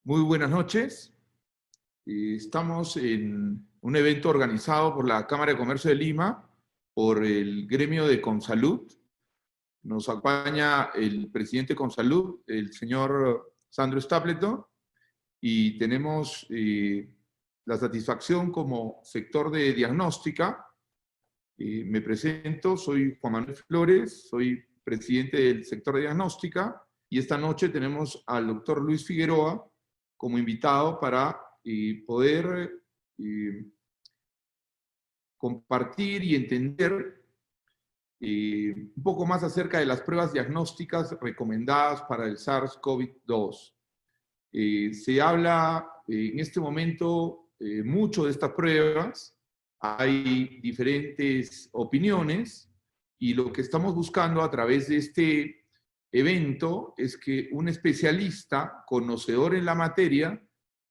Muy buenas noches. Estamos en un evento organizado por la Cámara de Comercio de Lima, por el gremio de Consalud. Nos acompaña el presidente de Consalud, el señor Sandro Stapleton, y tenemos la satisfacción como sector de diagnóstica. Me presento, soy Juan Manuel Flores, soy presidente del sector de diagnóstica, y esta noche tenemos al doctor Luis Figueroa como invitado para poder compartir y entender un poco más acerca de las pruebas diagnósticas recomendadas para el SARS-CoV-2. Se habla en este momento mucho de estas pruebas, hay diferentes opiniones, y lo que estamos buscando a través de este evento es que un especialista, conocedor en la materia,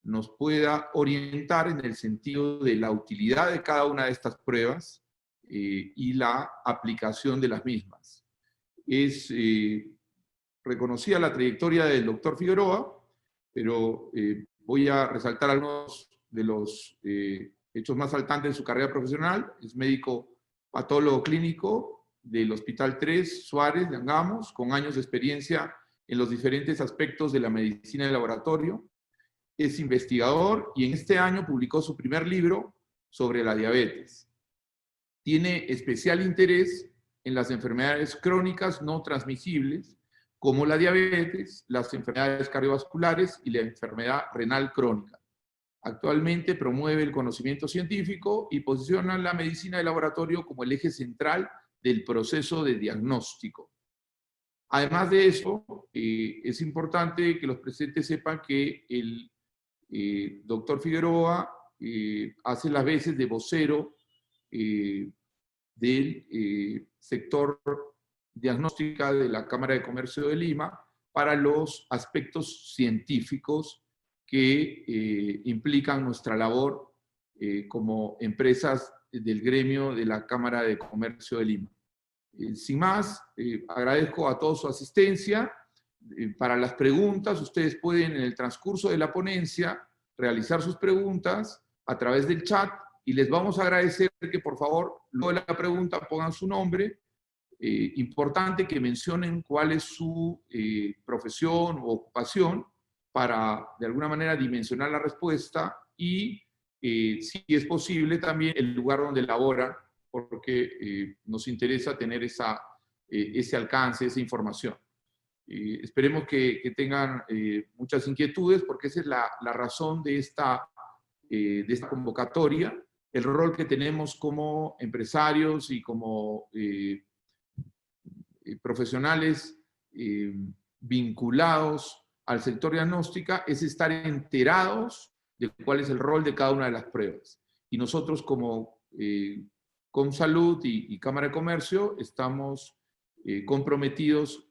nos pueda orientar en el sentido de la utilidad de cada una de estas pruebas y la aplicación de las mismas. Es reconocida la trayectoria del doctor Figueroa, pero voy a resaltar algunos de los hechos más saltantes de su carrera profesional. Es médico patólogo clínico del Hospital 3 Suárez de Angamos, con años de experiencia en los diferentes aspectos de la medicina de laboratorio. Es investigador y en este año publicó su primer libro sobre la diabetes. Tiene especial interés en las enfermedades crónicas no transmisibles, como la diabetes, las enfermedades cardiovasculares y la enfermedad renal crónica. Actualmente promueve el conocimiento científico y posiciona la medicina de laboratorio como el eje central del proceso de diagnóstico. Además de eso, es importante que los presentes sepan que el doctor Figueroa hace las veces de vocero del sector diagnóstica de la Cámara de Comercio de Lima para los aspectos científicos que implican nuestra labor como empresas del gremio de la Cámara de Comercio de Lima. Sin más, agradezco a todos su asistencia. Para las preguntas, ustedes pueden en el transcurso de la ponencia realizar sus preguntas a través del chat, y les vamos a agradecer que por favor luego de la pregunta pongan su nombre. Importante que mencionen cuál es su profesión o ocupación para de alguna manera dimensionar la respuesta, y si es posible también el lugar donde laboran, porque nos interesa tener ese alcance, esa información. Esperemos que tengan muchas inquietudes, porque esa es la razón de esta convocatoria, el rol que tenemos como empresarios y como profesionales vinculados al sector diagnóstica, es estar enterados de cuál es el rol de cada una de las pruebas. Y nosotros como Consalud y Cámara de Comercio estamos comprometidos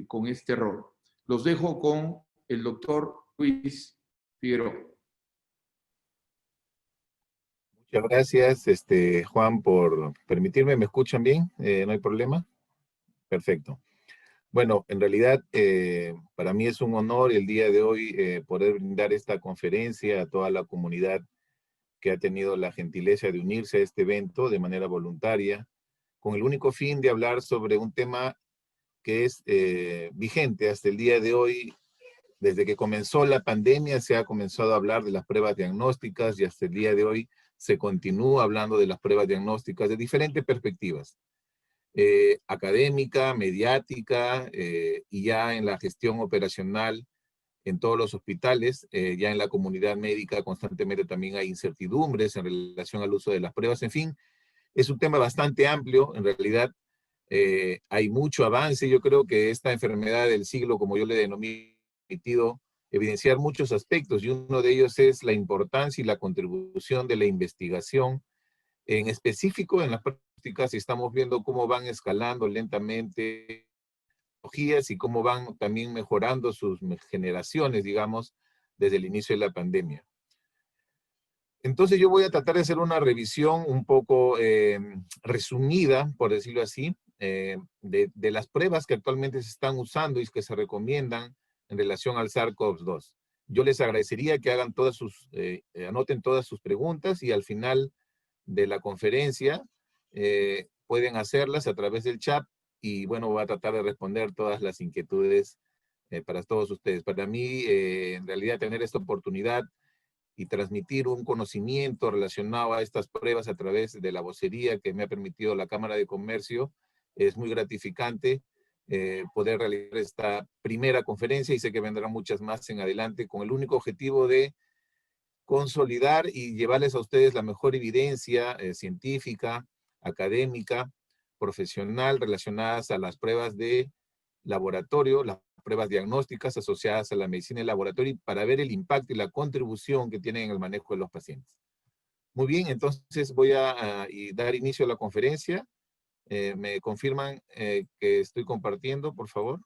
con este rol. Los dejo con el doctor Luis Figueroa. Muchas gracias, Juan, por permitirme. ¿Me escuchan bien? ¿No hay problema? Perfecto. Bueno, en realidad, para mí es un honor el día de hoy poder brindar esta conferencia a toda la comunidad que ha tenido la gentileza de unirse a este evento de manera voluntaria, con el único fin de hablar sobre un tema que es vigente hasta el día de hoy. Desde que comenzó la pandemia se ha comenzado a hablar de las pruebas diagnósticas, y hasta el día de hoy se continúa hablando de las pruebas diagnósticas de diferentes perspectivas. Académica, mediática, y ya en la gestión operacional en todos los hospitales, ya en la comunidad médica constantemente también hay incertidumbres en relación al uso de las pruebas. En fin, es un tema bastante amplio. En realidad hay mucho avance. Yo creo que esta enfermedad del siglo, como yo le denomino, permitido evidenciar muchos aspectos, y uno de ellos es la importancia y la contribución de la investigación, en específico en las prácticas. Y estamos viendo cómo van escalando lentamente tecnologías y cómo van también mejorando sus generaciones, digamos, desde el inicio de la pandemia. Entonces yo voy a tratar de hacer una revisión un poco resumida, por decirlo así, de las pruebas que actualmente se están usando y que se recomiendan en relación al SARS-CoV-2. Yo les agradecería que hagan anoten todas sus preguntas y al final de la conferencia pueden hacerlas a través del chat y bueno, voy a tratar de responder todas las inquietudes para todos ustedes. Para mí, en realidad, tener esta oportunidad y transmitir un conocimiento relacionado a estas pruebas a través de la vocería que me ha permitido la Cámara de Comercio es muy gratificante poder realizar esta primera conferencia y sé que vendrán muchas más en adelante con el único objetivo de consolidar y llevarles a ustedes la mejor evidencia científica, académica, profesional relacionadas a las pruebas de laboratorio, las pruebas diagnósticas asociadas a la medicina de laboratorio para ver el impacto y la contribución que tienen en el manejo de los pacientes. Muy bien, entonces voy a dar inicio a la conferencia. ¿Me confirman que estoy compartiendo, por favor?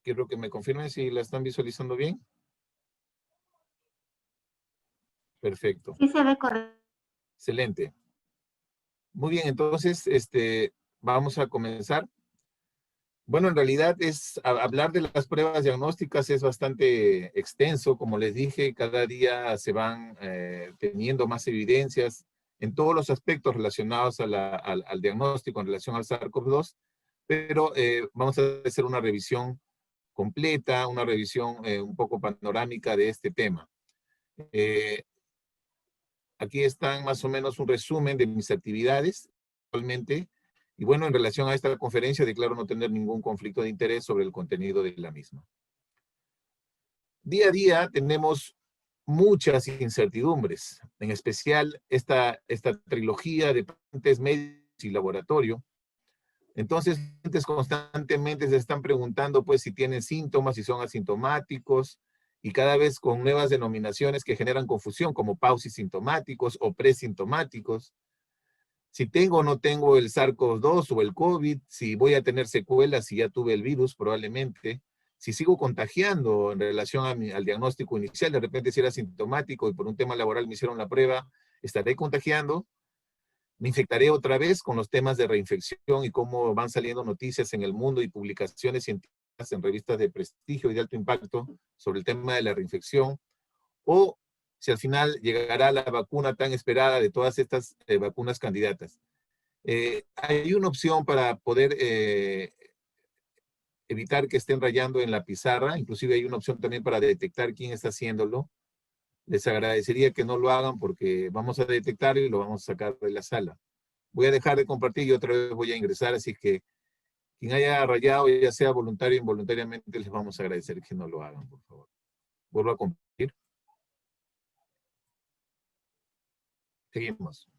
Quiero que me confirmen si la están visualizando bien. Perfecto. Sí se ve correcto. Excelente. Muy bien, entonces vamos a comenzar. Bueno, en realidad hablar de las pruebas diagnósticas es bastante extenso. Como les dije, cada día se van teniendo más evidencias en todos los aspectos relacionados al diagnóstico en relación al SARS-CoV-2, pero vamos a hacer una revisión completa, una revisión un poco panorámica de este tema. Aquí están más o menos un resumen de mis actividades actualmente. Y bueno, en relación a esta conferencia, declaro no tener ningún conflicto de interés sobre el contenido de la misma. Día a día tenemos muchas incertidumbres, en especial esta trilogía de pacientes médicos y laboratorio. Entonces, constantemente se están preguntando pues si tienen síntomas, si son asintomáticos, y cada vez con nuevas denominaciones que generan confusión, como pausisintomáticos o presintomáticos. Si tengo o no tengo el SARS-CoV-2 o el COVID, si voy a tener secuelas si ya tuve el virus, probablemente. Si sigo contagiando en relación al diagnóstico inicial, de repente si era asintomático y por un tema laboral me hicieron la prueba, ¿estaré contagiando? Me infectaré otra vez con los temas de reinfección y cómo van saliendo noticias en el mundo y publicaciones científicas en revistas de prestigio y de alto impacto sobre el tema de la reinfección, o si al final llegará la vacuna tan esperada de todas estas vacunas candidatas. Hay una opción para poder evitar que estén rayando en la pizarra, inclusive hay una opción también para detectar quién está haciéndolo. Les agradecería que no lo hagan porque vamos a detectarlo y lo vamos a sacar de la sala. Voy a dejar de compartir y otra vez voy a ingresar, así que quien haya rayado, ya sea voluntario o involuntariamente, les vamos a agradecer que no lo hagan, por favor. Vuelvo a compartir. Seguimos.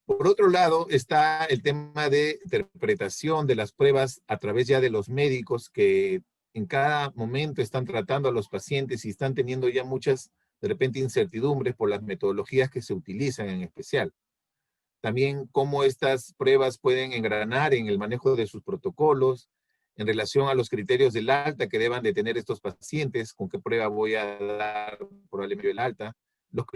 Por otro lado, está el tema de interpretación de las pruebas a través ya de los médicos que en cada momento están tratando a los pacientes y están teniendo ya muchas, de repente, incertidumbres por las metodologías que se utilizan en especial. También cómo estas pruebas pueden engranar en el manejo de sus protocolos, en relación a los criterios del alta que deban de tener estos pacientes, con qué prueba voy a dar probablemente el alta, los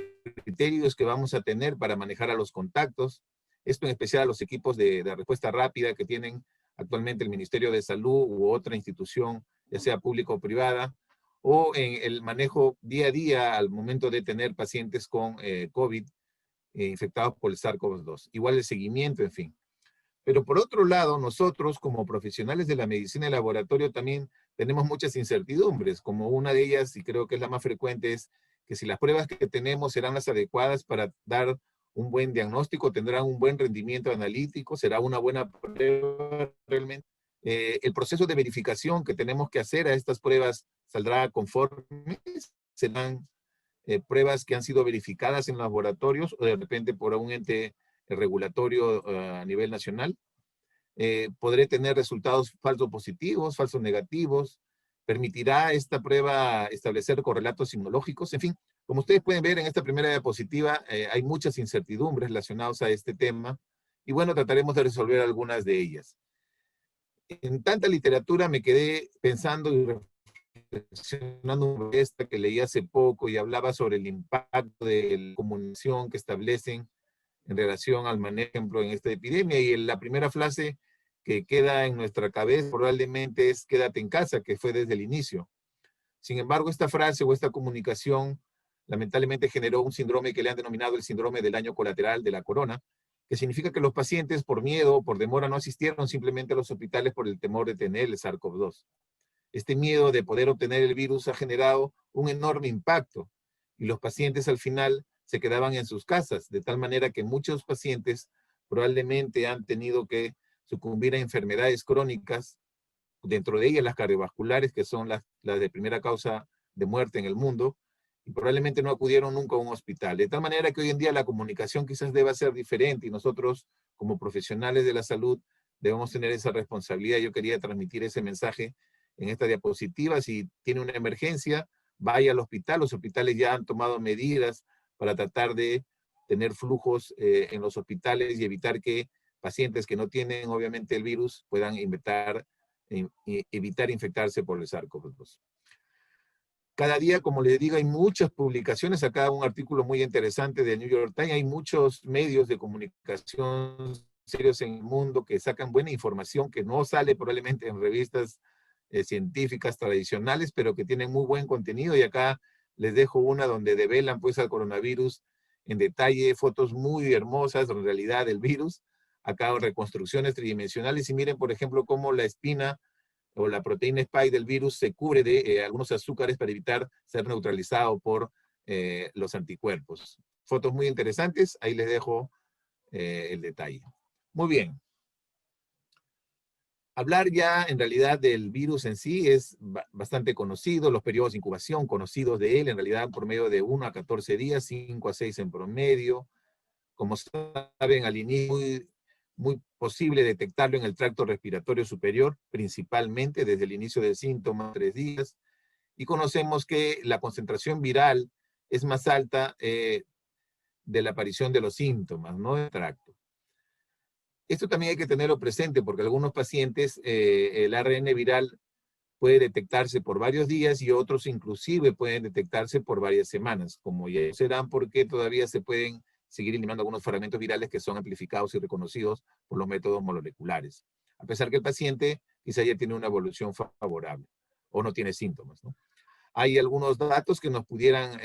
criterios que vamos a tener para manejar a los contactos, esto en especial a los equipos de respuesta rápida que tienen actualmente el Ministerio de Salud u otra institución, ya sea pública o privada, o en el manejo día a día al momento de tener pacientes con COVID, infectados por el SARS-CoV-2. Igual el seguimiento, en fin. Pero por otro lado, nosotros como profesionales de la medicina de laboratorio también tenemos muchas incertidumbres, como una de ellas, y creo que es la más frecuente, es que si las pruebas que tenemos serán las adecuadas para dar un buen diagnóstico, tendrán un buen rendimiento analítico, será una buena prueba realmente. El proceso de verificación que tenemos que hacer a estas pruebas saldrá conforme, serán pruebas que han sido verificadas en laboratorios o de repente por un ente regulatorio a nivel nacional. Podré tener resultados falsos positivos, falsos negativos. ¿Permitirá esta prueba establecer correlatos inmunológicos? En fin, como ustedes pueden ver en esta primera diapositiva, hay muchas incertidumbres relacionadas a este tema y bueno, trataremos de resolver algunas de ellas. En tanta literatura me quedé pensando y reflexionando esta que leí hace poco y hablaba sobre el impacto de la comunicación que establecen en relación al manejo, por ejemplo, en esta epidemia. Y en la primera frase que queda en nuestra cabeza probablemente es quédate en casa, que fue desde el inicio. Sin embargo, esta frase o esta comunicación lamentablemente generó un síndrome que le han denominado el síndrome del daño colateral de la corona, que significa que los pacientes por miedo o por demora no asistieron simplemente a los hospitales por el temor de tener el SARS-CoV-2. Este miedo de poder obtener el virus ha generado un enorme impacto y los pacientes al final se quedaban en sus casas, de tal manera que muchos pacientes probablemente han tenido que sucumbir a enfermedades crónicas, dentro de ellas las cardiovasculares, que son las de primera causa de muerte en el mundo, y probablemente no acudieron nunca a un hospital. De tal manera que hoy en día la comunicación quizás deba ser diferente y nosotros, como profesionales de la salud, debemos tener esa responsabilidad. Yo quería transmitir ese mensaje en esta diapositiva. Si tiene una emergencia, vaya al hospital. Los hospitales ya han tomado medidas para tratar de tener flujos en los hospitales y evitar que pacientes que no tienen obviamente el virus puedan evitar infectarse por el SARS-CoV-2. Cada día, como les digo, hay muchas publicaciones. Acá un artículo muy interesante del New York Times. Hay muchos medios de comunicación serios en el mundo que sacan buena información que no sale probablemente en revistas científicas tradicionales, pero que tienen muy buen contenido. Y acá les dejo una donde develan pues al coronavirus en detalle, fotos muy hermosas en realidad del virus. Acá reconstrucciones tridimensionales y miren, por ejemplo, cómo la espina o la proteína spike del virus se cubre de algunos azúcares para evitar ser neutralizado por los anticuerpos. Fotos muy interesantes, ahí les dejo el detalle. Muy bien. Hablar ya en realidad del virus en sí es bastante conocido, los periodos de incubación conocidos de él, en realidad por medio de 1 a 14 días, 5 a 6 en promedio. Como saben, al inicio muy posible detectarlo en el tracto respiratorio superior, principalmente desde el inicio del síntoma, 3 días. Y conocemos que la concentración viral es más alta de la aparición de los síntomas, ¿no? Del tracto. Esto también hay que tenerlo presente porque algunos pacientes el ARN viral puede detectarse por varios días y otros inclusive pueden detectarse por varias semanas, como ya serán porque todavía se pueden seguir eliminando algunos fragmentos virales que son amplificados y reconocidos por los métodos moleculares, a pesar que el paciente quizá ya tiene una evolución favorable o no tiene síntomas, ¿no? Hay algunos datos que nos pudieran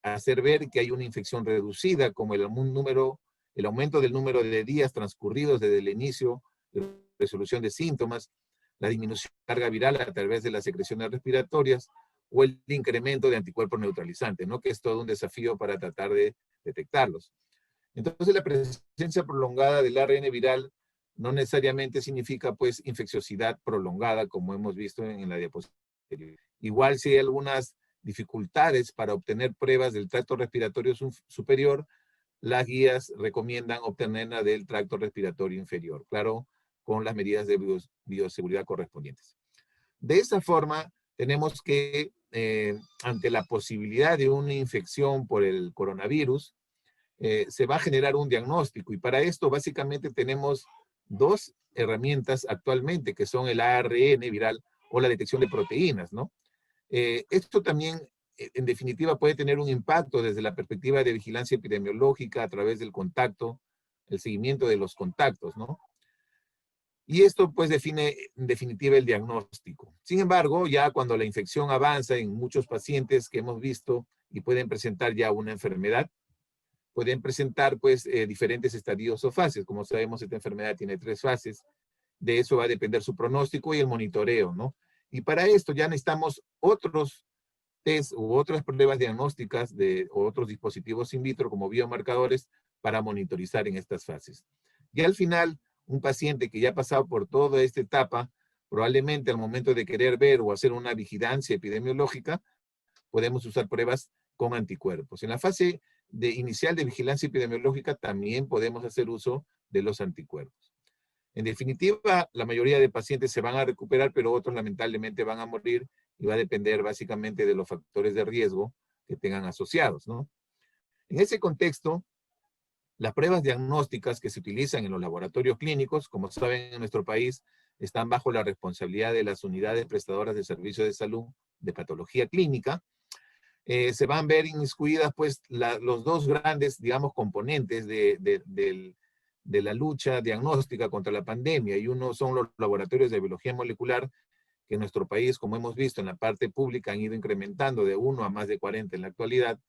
hacer ver que hay una infección reducida, como el aumento del número de días transcurridos desde el inicio de resolución de síntomas, la disminución de carga viral a través de las secreciones respiratorias o el incremento de anticuerpos neutralizantes, ¿no? Que es todo un desafío para tratar de detectarlos. Entonces, la presencia prolongada del ARN viral no necesariamente significa, pues, infecciosidad prolongada, como hemos visto en la diapositiva. Igual, si hay algunas dificultades para obtener pruebas del tracto respiratorio superior, las guías recomiendan obtenerla del tracto respiratorio inferior, claro, con las medidas de bioseguridad correspondientes. De esa forma, tenemos que, ante la posibilidad de una infección por el coronavirus, se va a generar un diagnóstico y para esto básicamente tenemos dos herramientas actualmente, que son el ARN viral o la detección de proteínas, ¿no? Esto también, en definitiva, puede tener un impacto desde la perspectiva de vigilancia epidemiológica a través del contacto, el seguimiento de los contactos, ¿no? Y esto, pues, define, en definitiva, el diagnóstico. Sin embargo, ya cuando la infección avanza en muchos pacientes que hemos visto y pueden presentar ya una enfermedad, pueden presentar, pues, diferentes estadios o fases. Como sabemos, esta enfermedad tiene 3 fases. De eso va a depender su pronóstico y el monitoreo, ¿no? Y para esto ya necesitamos otros test u otras pruebas diagnósticas o otros dispositivos in vitro como biomarcadores para monitorizar en estas fases. Y al final, un paciente que ya ha pasado por toda esta etapa, probablemente al momento de querer ver o hacer una vigilancia epidemiológica, podemos usar pruebas con anticuerpos. En la fase inicial de vigilancia epidemiológica también podemos hacer uso de los anticuerpos. En definitiva, la mayoría de pacientes se van a recuperar, pero otros lamentablemente van a morir y va a depender básicamente de los factores de riesgo que tengan asociados, ¿no? En ese contexto, las pruebas diagnósticas que se utilizan en los laboratorios clínicos, como saben en nuestro país, están bajo la responsabilidad de las unidades prestadoras de servicios de salud de patología clínica. Se van a ver inmiscuidas pues los dos grandes, digamos, componentes de de la lucha diagnóstica contra la pandemia, y uno son los laboratorios de biología molecular, que en nuestro país, como hemos visto en la parte pública, han ido incrementando de 1 a más de 40 en la actualidad,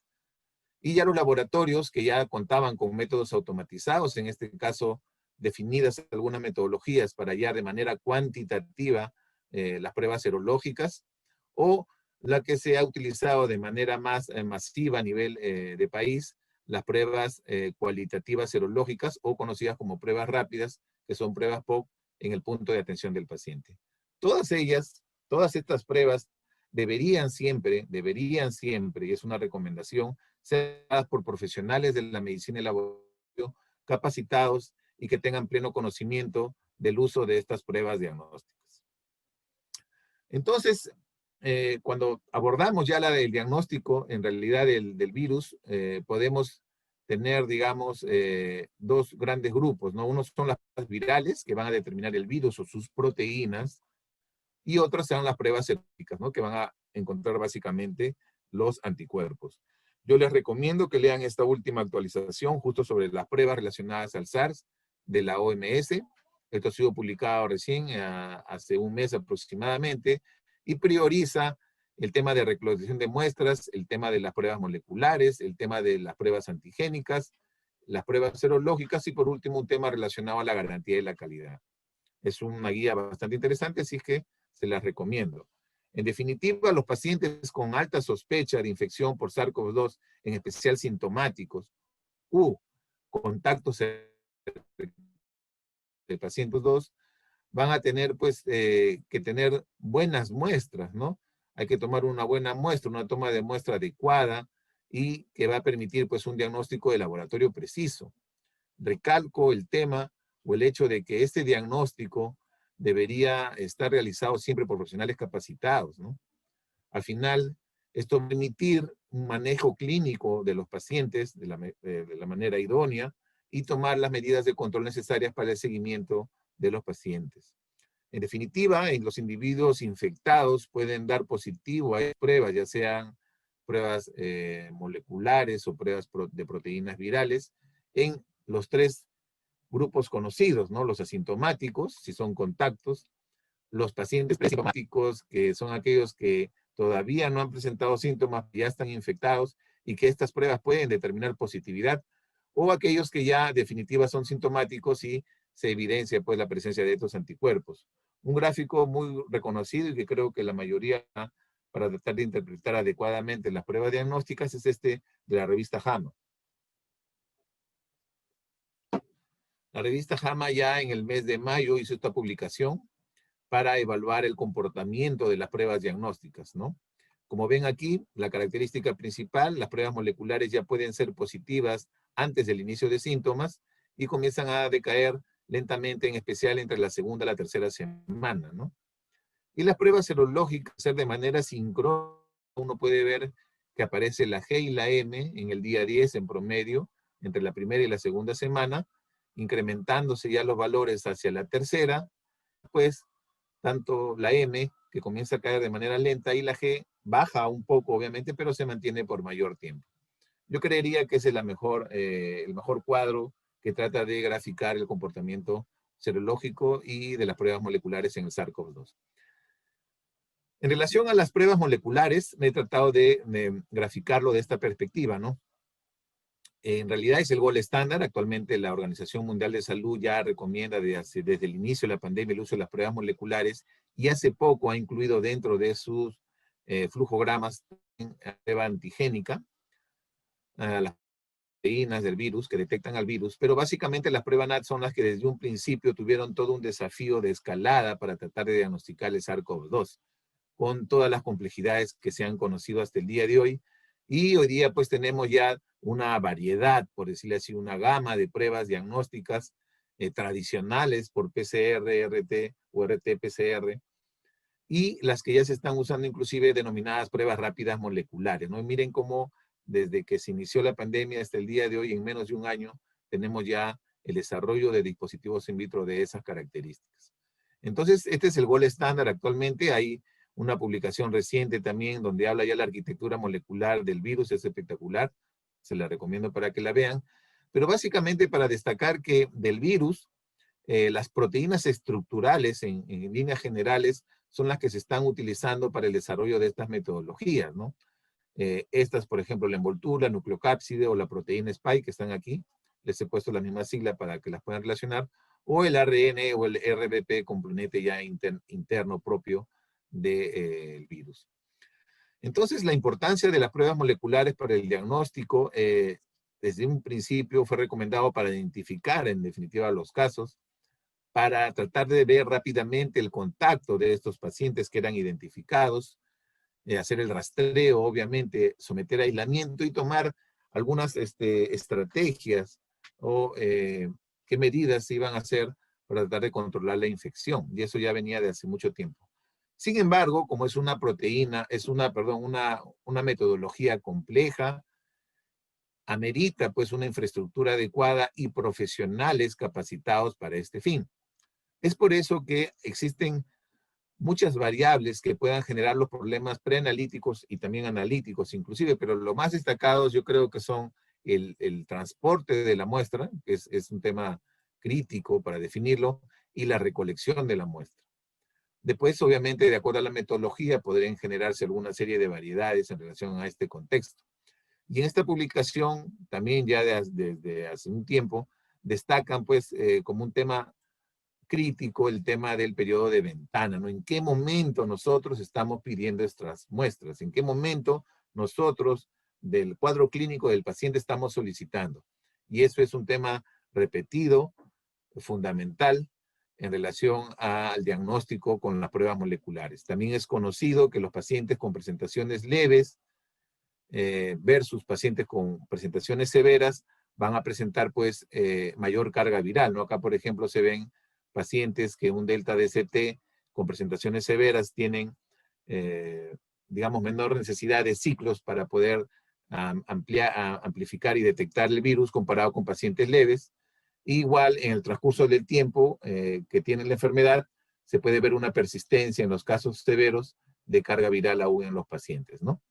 y ya los laboratorios que ya contaban con métodos automatizados, en este caso definidas algunas metodologías para hallar de manera cuantitativa las pruebas serológicas, o la que se ha utilizado de manera más masiva a nivel de país, las pruebas cualitativas serológicas, o conocidas como pruebas rápidas, que son pruebas POC en el punto de atención del paciente. Todas ellas, todas estas pruebas deberían siempre, y es una recomendación, ser dadas por profesionales de la medicina y laboratorio capacitados y que tengan pleno conocimiento del uso de estas pruebas diagnósticas. Entonces, cuando abordamos ya la del diagnóstico, en realidad del virus, podemos tener, digamos, dos grandes grupos, ¿no? Unos son las pruebas virales, que van a determinar el virus o sus proteínas, y otras serán las pruebas serológicas, ¿no? Que van a encontrar básicamente los anticuerpos. Yo les recomiendo que lean esta última actualización justo sobre las pruebas relacionadas al SARS de la OMS. Esto ha sido publicado recién, hace un mes aproximadamente, y prioriza el tema de recolección de muestras, el tema de las pruebas moleculares, el tema de las pruebas antigénicas, las pruebas serológicas, y por último un tema relacionado a la garantía de la calidad. Es una guía bastante interesante, así que se las recomiendo. En definitiva, los pacientes con alta sospecha de infección por SARS-CoV-2, en especial sintomáticos, contactos de pacientes 2, van a tener pues que tener buenas muestras, ¿no? Hay que tomar una buena muestra, una toma de muestra adecuada, y que va a permitir pues un diagnóstico de laboratorio preciso. Recalco el tema o el hecho de que este diagnóstico debería estar realizado siempre por profesionales capacitados, ¿no? Al final, esto va a permitir un manejo clínico de los pacientes de la manera idónea, y tomar las medidas de control necesarias para el seguimiento de los pacientes. En definitiva, en los individuos infectados pueden dar positivo a pruebas, ya sean pruebas moleculares o pruebas de proteínas virales, en los tres grupos conocidos, ¿no? Los asintomáticos, si son contactos; los pacientes presintomáticos, que son aquellos que todavía no han presentado síntomas, ya están infectados, y que estas pruebas pueden determinar positividad; o aquellos que ya definitivamente son sintomáticos y se evidencia pues la presencia de estos anticuerpos. Un gráfico muy reconocido y que creo que la mayoría, para tratar de interpretar adecuadamente las pruebas diagnósticas, es este de la revista JAMA. La revista JAMA ya en el mes de mayo hizo esta publicación para evaluar el comportamiento de las pruebas diagnósticas, ¿no? Como ven aquí, la característica principal, las pruebas moleculares ya pueden ser positivas antes del inicio de síntomas, y comienzan a decaer lentamente, en especial entre la segunda y la tercera semana, ¿no? Y las pruebas serológicas, ser de manera sincrónica, uno puede ver que aparece la G y la M en el día 10 en promedio, entre la primera y la segunda semana, incrementándose ya los valores hacia la tercera, pues tanto la M, que comienza a caer de manera lenta, y la G baja un poco, obviamente, pero se mantiene por mayor tiempo. Yo creería que ese es el mejor cuadro que trata de graficar el comportamiento serológico y de las pruebas moleculares en el SARS-CoV-2. En relación a las pruebas moleculares, me he tratado de graficarlo de esta perspectiva, ¿no? En realidad es el gold estándar. Actualmente la Organización Mundial de Salud ya recomienda desde el inicio de la pandemia el uso de las pruebas moleculares, y hace poco ha incluido dentro de sus flujogramas la prueba antigénica, las proteínas del virus que detectan al virus, pero básicamente las pruebas NAT son las que desde un principio tuvieron todo un desafío de escalada para tratar de diagnosticar el SARS-CoV-2, con todas las complejidades que se han conocido hasta el día de hoy. Y hoy día pues tenemos ya una variedad, por decirlo así, una gama de pruebas diagnósticas tradicionales por PCR, RT o RT-PCR, y las que ya se están usando inclusive denominadas pruebas rápidas moleculares, ¿no? Y miren cómo desde que se inició la pandemia hasta el día de hoy, en menos de un año, tenemos ya el desarrollo de dispositivos in vitro de esas características. Entonces, este es el gold estándar actualmente. Hay una publicación reciente también donde habla ya la arquitectura molecular del virus, es espectacular, se la recomiendo para que la vean, Pero básicamente para destacar que del virus, las proteínas estructurales en líneas generales son las que se están utilizando para el desarrollo de estas metodologías, ¿no? Estas, por ejemplo, la envoltura, nucleocápside o la proteína spike que están aquí, les he puesto la misma sigla para que las puedan relacionar, o el ARN o el RBP componente ya interno propio del virus. Entonces, la importancia de las pruebas moleculares para el diagnóstico, desde un principio fue recomendado para identificar en definitiva los casos, para tratar de ver rápidamente el contacto de estos pacientes que eran identificados, hacer el rastreo, obviamente, someter a aislamiento y tomar algunas estrategias o qué medidas se iban a hacer para tratar de controlar la infección. Y eso ya venía de hace mucho tiempo. Sin embargo, como es una proteína, es una metodología compleja, amerita pues una infraestructura adecuada y profesionales capacitados para este fin. Es por eso que existen muchas variables que puedan generar los problemas preanalíticos y también analíticos inclusive, pero lo más destacados yo creo que son el transporte de la muestra, que es un tema crítico para definirlo, y la recolección de la muestra. Después, obviamente, de acuerdo a la metodología, podrían generarse alguna serie de variedades en relación a este contexto. Y en esta publicación, también ya desde hace un tiempo, destacan pues como un tema crítico el tema del periodo de ventana, ¿no? ¿En qué momento nosotros estamos pidiendo estas muestras? ¿En qué momento nosotros del cuadro clínico del paciente estamos solicitando? Y eso es un tema repetido, fundamental, en relación al diagnóstico con las pruebas moleculares. También es conocido que los pacientes con presentaciones leves versus pacientes con presentaciones severas van a presentar pues mayor carga viral, ¿no? Acá, por ejemplo, se ven pacientes que un delta DCT con presentaciones severas tienen, digamos, menor necesidad de ciclos para poder amplificar y detectar el virus comparado con pacientes leves. Igual, en el transcurso del tiempo que tienen la enfermedad, se puede ver una persistencia en los casos severos de carga viral aún en los pacientes, ¿no?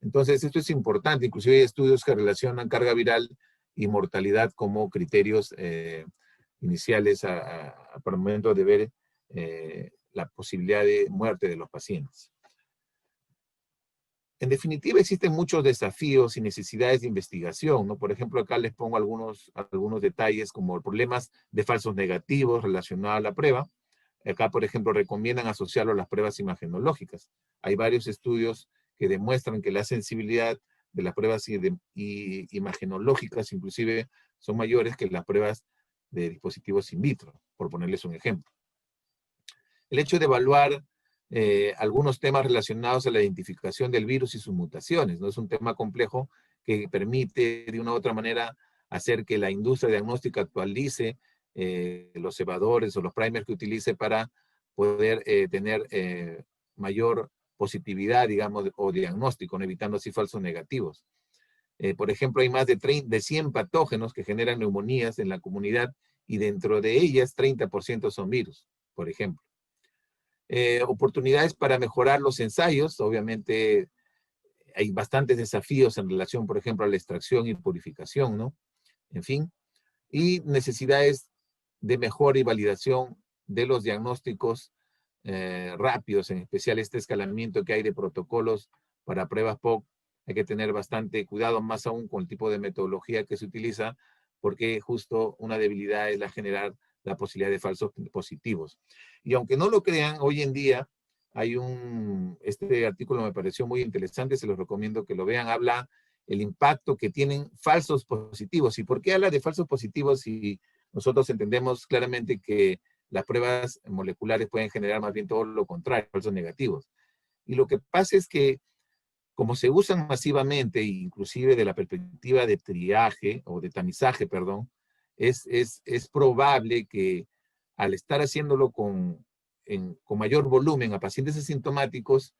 Entonces, esto es importante. Inclusive hay estudios que relacionan carga viral y mortalidad como criterios iniciales para el momento de ver la posibilidad de muerte de los pacientes. En definitiva, existen muchos desafíos y necesidades de investigación, ¿no? Por ejemplo, acá les pongo algunos detalles como problemas de falsos negativos relacionados a la prueba. Acá, por ejemplo, recomiendan asociarlo a las pruebas imagenológicas. Hay varios estudios que demuestran que la sensibilidad de las pruebas imagenológicas inclusive son mayores que las pruebas de dispositivos in vitro, por ponerles un ejemplo. El hecho de evaluar algunos temas relacionados a la identificación del virus y sus mutaciones, ¿no? Es un tema complejo que permite de una u otra manera hacer que la industria diagnóstica actualice los cebadores o los primers que utilice para poder tener mayor positividad, digamos, o diagnóstico, ¿no? Evitando así falsos negativos. Por ejemplo, hay más de 100 patógenos que generan neumonías en la comunidad y dentro de ellas 30% son virus, por ejemplo. Oportunidades para mejorar los ensayos, obviamente hay bastantes desafíos en relación, por ejemplo, a la extracción y purificación, ¿no? En fin, y necesidades de mejora y validación de los diagnósticos rápidos, en especial este escalamiento que hay de protocolos para pruebas POC. Hay que tener bastante cuidado, más aún con el tipo de metodología que se utiliza, porque justo una debilidad es la generar la posibilidad de falsos positivos. Y aunque no lo crean, hoy en día hay este artículo me pareció muy interesante, se los recomiendo que lo vean, habla el impacto que tienen falsos positivos. ¿Y por qué habla de falsos positivos si nosotros entendemos claramente que las pruebas moleculares pueden generar más bien todo lo contrario, falsos negativos? Y lo que pasa es que como se usan masivamente, inclusive de la perspectiva de triaje, o de tamizaje, perdón, es probable que al estar haciéndolo con mayor volumen a pacientes asintomáticos,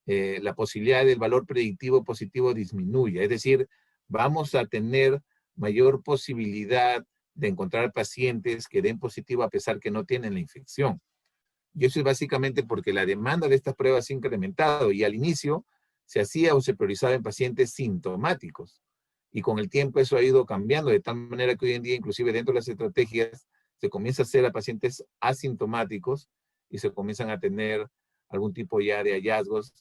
la posibilidad del valor predictivo positivo disminuya. Es decir, vamos a tener mayor posibilidad de encontrar pacientes que den positivo a pesar que no tienen la infección. Y eso es básicamente porque la demanda de estas pruebas se ha incrementado y al inicio se hacía o se priorizaba en pacientes sintomáticos. Y con el tiempo eso ha ido cambiando, de tal manera que hoy en día, inclusive dentro de las estrategias, se comienza a hacer a pacientes asintomáticos y se comienzan a tener algún tipo ya de hallazgos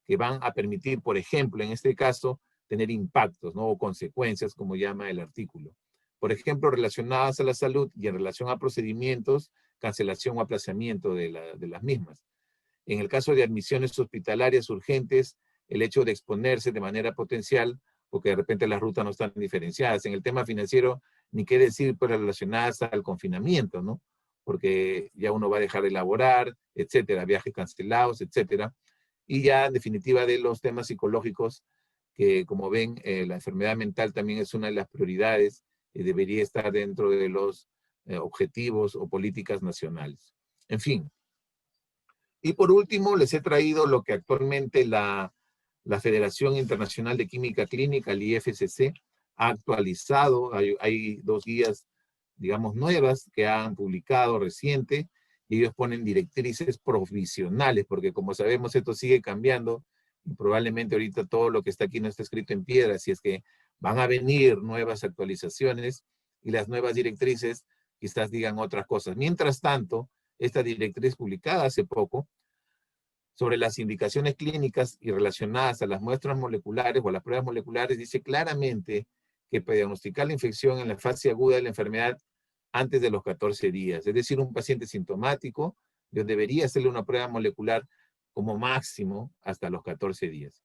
que van a permitir, por ejemplo, en este caso, tener impactos, ¿no? O consecuencias, como llama el artículo. Por ejemplo, relacionadas a la salud y en relación a procedimientos, cancelación o aplazamiento de las mismas. En el caso de admisiones hospitalarias urgentes, el hecho de exponerse de manera potencial, porque de repente las rutas no están diferenciadas. En el tema financiero, ni qué decir, pues relacionadas al confinamiento, ¿no? Porque ya uno va a dejar de laborar, etcétera, viajes cancelados, etcétera. Y ya, en definitiva, de los temas psicológicos, que como ven, la enfermedad mental también es una de las prioridades y debería estar dentro de los objetivos o políticas nacionales. En fin. Y por último, les he traído lo que actualmente la Federación Internacional de Química Clínica, el IFCC, ha actualizado. Hay 2 guías, digamos, nuevas que han publicado reciente, y ellos ponen directrices provisionales, porque como sabemos esto sigue cambiando, y probablemente ahorita todo lo que está aquí no está escrito en piedra, así es que van a venir nuevas actualizaciones, y las nuevas directrices quizás digan otras cosas. Mientras tanto, esta directriz publicada hace poco sobre las indicaciones clínicas y relacionadas a las muestras moleculares o a las pruebas moleculares dice claramente que para diagnosticar la infección en la fase aguda de la enfermedad antes de los 14 días. Es decir, un paciente sintomático debería hacerle una prueba molecular como máximo hasta los 14 días.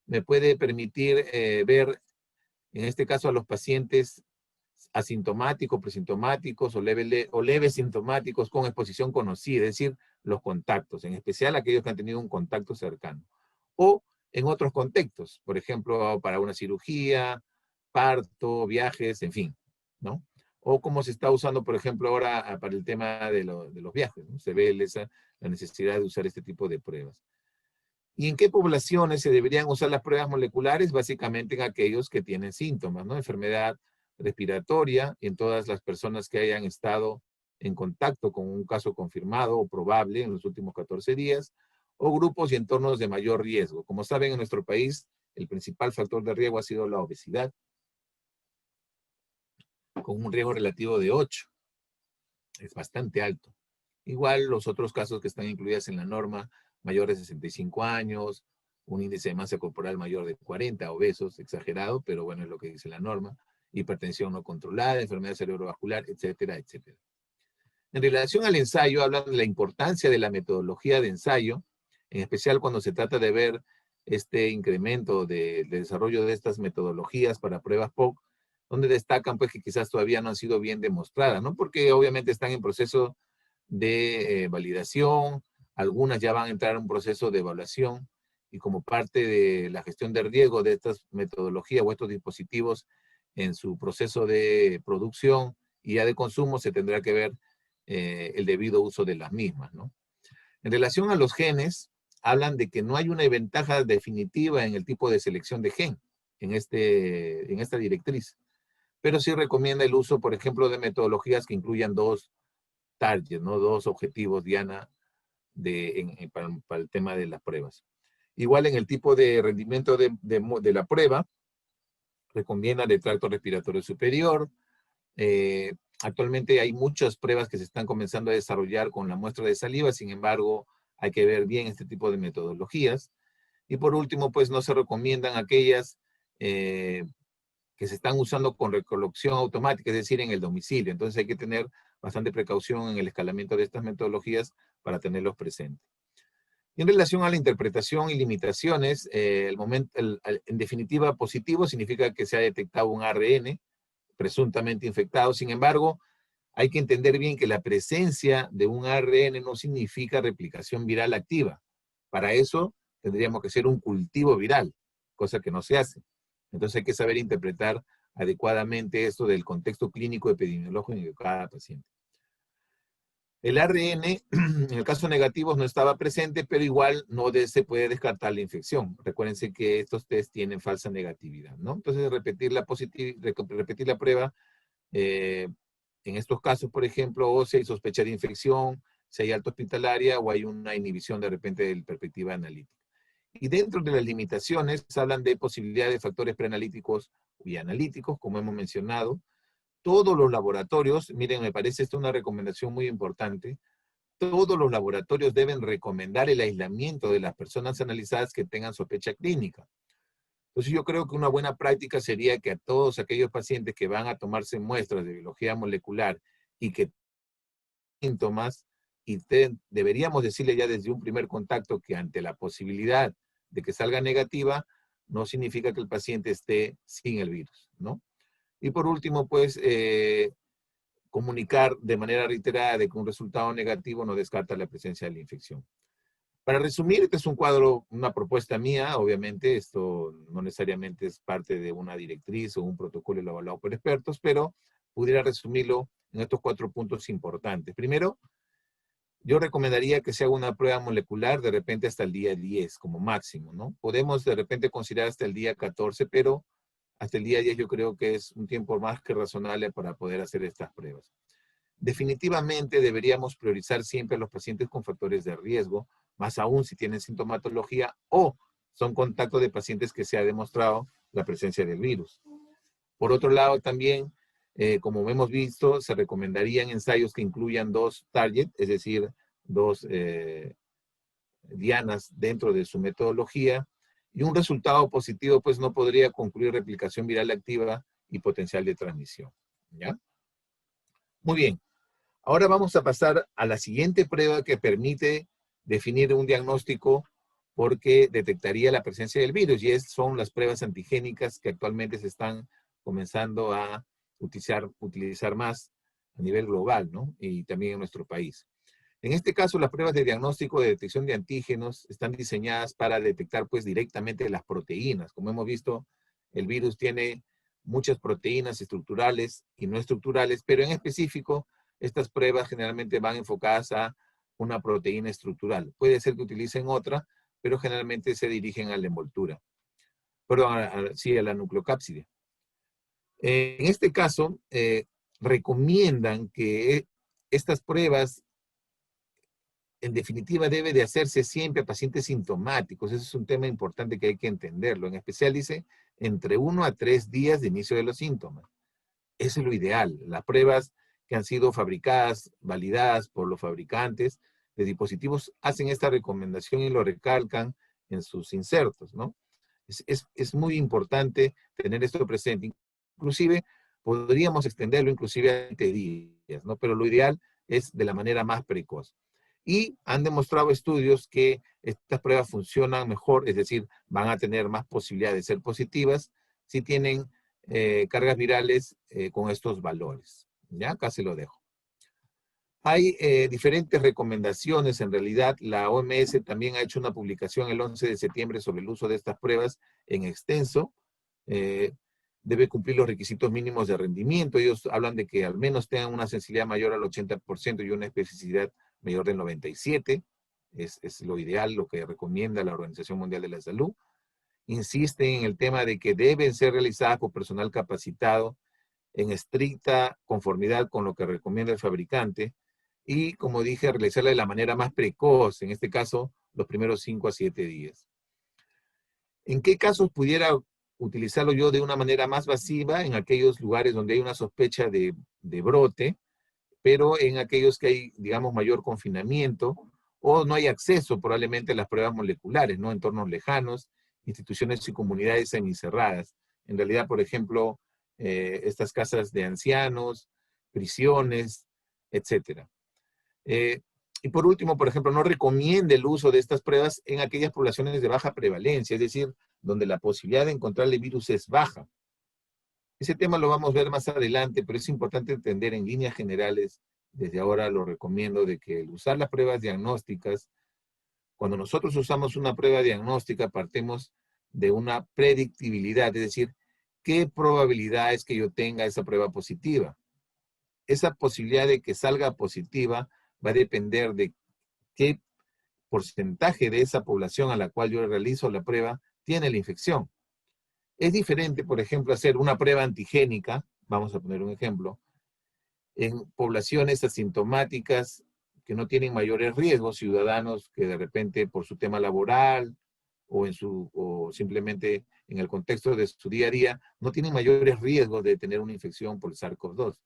Me puede permitir ver, en este caso, a los pacientes asintomáticos, presintomáticos o leves sintomáticos con exposición conocida, es decir, los contactos, en especial aquellos que han tenido un contacto cercano. O en otros contextos, por ejemplo, para una cirugía, parto, viajes, en fin, ¿no? O como se está usando, por ejemplo, ahora para el tema de los viajes, ¿no? Se ve la necesidad de usar este tipo de pruebas. ¿Y en qué poblaciones se deberían usar las pruebas moleculares? Básicamente en aquellos que tienen síntomas, ¿no? Enfermedad respiratoria, en todas las personas que hayan estado en contacto con un caso confirmado o probable en los últimos 14 días, o grupos y entornos de mayor riesgo. Como saben, en nuestro país, el principal factor de riesgo ha sido la obesidad, con un riesgo relativo de 8. Es bastante alto. Igual los otros casos que están incluidos en la norma, mayores de 65 años, un índice de masa corporal mayor de 40, obesos, exagerado, pero bueno, es lo que dice la norma, hipertensión no controlada, enfermedad cerebrovascular, etcétera, etcétera. En relación al ensayo, hablan de la importancia de la metodología de ensayo, en especial cuando se trata de ver este incremento de desarrollo de estas metodologías para pruebas POC, donde destacan pues que quizás todavía no han sido bien demostradas, ¿no? Porque obviamente están en proceso de validación, algunas ya van a entrar en un proceso de evaluación, y como parte de la gestión de riesgo de estas metodologías o estos dispositivos en su proceso de producción y ya de consumo, se tendrá que ver el debido uso de las mismas, ¿no? En relación a los genes, hablan de que no hay una ventaja definitiva en el tipo de selección de gen en esta directriz, pero sí recomienda el uso, por ejemplo, de metodologías que incluyan 2 targets, ¿no? 2 objetivos diana para el tema de las pruebas. Igual en el tipo de rendimiento de la prueba, recomienda el tracto respiratorio superior. Actualmente hay muchas pruebas que se están comenzando a desarrollar con la muestra de saliva, sin embargo, hay que ver bien este tipo de metodologías. Y por último, pues no se recomiendan aquellas que se están usando con recolección automática, es decir, en el domicilio. Entonces hay que tener bastante precaución en el escalamiento de estas metodologías para tenerlos presentes. Y en relación a la interpretación y limitaciones, en definitiva, positivo significa que se ha detectado un ARN presuntamente infectado. Sin embargo, hay que entender bien que la presencia de un ARN no significa replicación viral activa. Para eso tendríamos que hacer un cultivo viral, cosa que no se hace. Entonces hay que saber interpretar adecuadamente esto del contexto clínico epidemiológico de cada paciente. El ARN, en el caso negativo, no estaba presente, pero igual no se puede descartar la infección. Recuérdense que estos test tienen falsa negatividad, ¿no? Entonces repetir la prueba en estos casos, por ejemplo, o si hay sospecha de infección, si hay alta hospitalaria o hay una inhibición de repente de la perspectiva analítica. Y dentro de las limitaciones hablan de posibilidad de factores preanalíticos y analíticos, como hemos mencionado. Todos los laboratorios, miren, me parece esto una recomendación muy importante, todos los laboratorios deben recomendar el aislamiento de las personas analizadas que tengan sospecha clínica. Entonces yo creo que una buena práctica sería que a todos aquellos pacientes que van a tomarse muestras de biología molecular y que tienen síntomas, y deberíamos decirle ya desde un primer contacto que ante la posibilidad de que salga negativa, no significa que el paciente esté sin el virus, ¿no? Y por último, pues, comunicar de manera reiterada de que un resultado negativo no descarta la presencia de la infección. Para resumir, este es un cuadro, una propuesta mía, obviamente, esto no necesariamente es parte de una directriz o un protocolo elaborado por expertos, pero pudiera resumirlo en estos 4 puntos importantes. Primero, yo recomendaría que se haga una prueba molecular de repente hasta el día 10 como máximo, ¿no? Podemos de repente considerar hasta el día 14, pero hasta el día 10 yo creo que es un tiempo más que razonable para poder hacer estas pruebas. Definitivamente deberíamos priorizar siempre a los pacientes con factores de riesgo, más aún si tienen sintomatología o son contactos de pacientes que se ha demostrado la presencia del virus. Por otro lado, también, como hemos visto, se recomendarían ensayos que incluyan 2 targets, es decir, 2 dianas dentro de su metodología, y un resultado positivo pues no podría concluir replicación viral activa y potencial de transmisión. ¿Ya? Muy bien. Ahora vamos a pasar a la siguiente prueba que permite definir un diagnóstico porque detectaría la presencia del virus, y son las pruebas antigénicas que actualmente se están comenzando a utilizar más a nivel global, ¿no? Y también en nuestro país. En este caso, las pruebas de diagnóstico de detección de antígenos están diseñadas para detectar pues directamente las proteínas. Como hemos visto, el virus tiene muchas proteínas estructurales y no estructurales, pero en específico, estas pruebas generalmente van enfocadas a una proteína estructural. Puede ser que utilicen otra, pero generalmente se dirigen a la envoltura. Perdón, sí, a la nucleocápside. En este caso, recomiendan que estas pruebas en definitiva, debe de hacerse siempre a pacientes sintomáticos. Ese es un tema importante que hay que entenderlo. En especial dice, entre 1 a 3 días de inicio de los síntomas. Eso es lo ideal. Las pruebas que han sido fabricadas, validadas por los fabricantes de dispositivos, hacen esta recomendación y lo recalcan en sus insertos, ¿no? Es muy importante tener esto presente. Inclusive, podríamos extenderlo inclusive a 20 días, ¿no? Pero lo ideal es de la manera más precoz. Y han demostrado estudios que estas pruebas funcionan mejor, es decir, van a tener más posibilidad de ser positivas si tienen cargas virales con estos valores. ¿Ya? Acá se lo dejo. Hay diferentes recomendaciones. En realidad, la OMS también ha hecho una publicación el 11 de septiembre sobre el uso de estas pruebas en extenso. Debe cumplir los requisitos mínimos de rendimiento. Ellos hablan de que al menos tengan una sensibilidad mayor al 80% y una especificidad mayor del 97%. Es lo ideal, lo que recomienda la Organización Mundial de la Salud. Insisten en el tema de que deben ser realizadas por personal capacitado en estricta conformidad con lo que recomienda el fabricante y, como dije, realizarla de la manera más precoz, en este caso, los primeros 5 a 7 días. ¿En qué casos pudiera utilizarlo yo de una manera más masiva? En aquellos lugares donde hay una sospecha de brote, pero en aquellos que hay, digamos, mayor confinamiento, o no hay acceso probablemente a las pruebas moleculares, ¿no? Entornos lejanos, instituciones y comunidades semicerradas. En realidad, por ejemplo, estas casas de ancianos, prisiones, etc. Y por último, por ejemplo, no recomienda el uso de estas pruebas en aquellas poblaciones de baja prevalencia, es decir, donde la posibilidad de encontrarle virus es baja. Ese tema lo vamos a ver más adelante, pero es importante entender en líneas generales, desde ahora lo recomiendo, de que el usar las pruebas diagnósticas, cuando nosotros usamos una prueba diagnóstica, partimos de una predictibilidad, es decir, ¿qué probabilidad es que yo tenga esa prueba positiva? Esa posibilidad de que salga positiva va a depender de qué porcentaje de esa población a la cual yo realizo la prueba tiene la infección. Es diferente, por ejemplo, hacer una prueba antigénica, vamos a poner un ejemplo, en poblaciones asintomáticas que no tienen mayores riesgos, ciudadanos que de repente por su tema laboral o simplemente en el contexto de su día a día, no tienen mayores riesgos de tener una infección por SARS-CoV-2.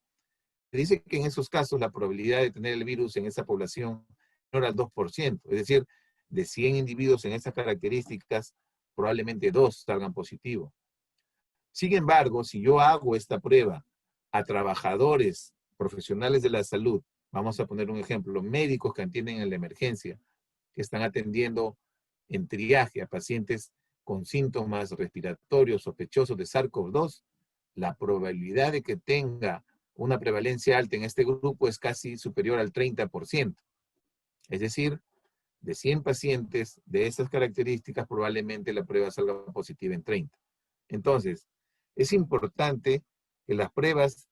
Se dice que en esos casos la probabilidad de tener el virus en esa población es menor al 2%, es decir, de 100 individuos en esas características, probablemente 2 salgan positivos. Sin embargo, si yo hago esta prueba a trabajadores profesionales de la salud, vamos a poner un ejemplo, los médicos que atienden en la emergencia, que están atendiendo en triaje a pacientes con síntomas respiratorios sospechosos de SARS-CoV-2, la probabilidad de que tenga una prevalencia alta en este grupo es casi superior al 30%. Es decir, de 100 pacientes de estas características, probablemente la prueba salga positiva en 30. Entonces, es importante que las pruebas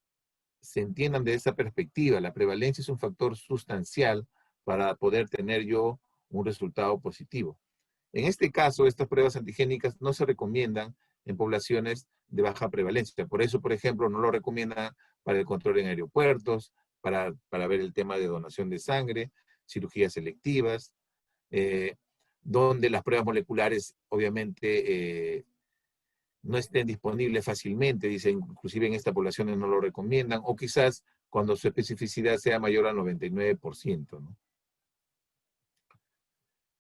se entiendan de esa perspectiva. La prevalencia es un factor sustancial para poder tener yo un resultado positivo. En este caso, estas pruebas antigénicas no se recomiendan en poblaciones de baja prevalencia. Por eso, por ejemplo, no lo recomiendan para el control en aeropuertos, para ver el tema de donación de sangre, cirugías selectivas, donde las pruebas moleculares obviamente no estén disponibles fácilmente, dicen, inclusive en esta población no lo recomiendan, o quizás cuando su especificidad sea mayor al 99%, ¿no?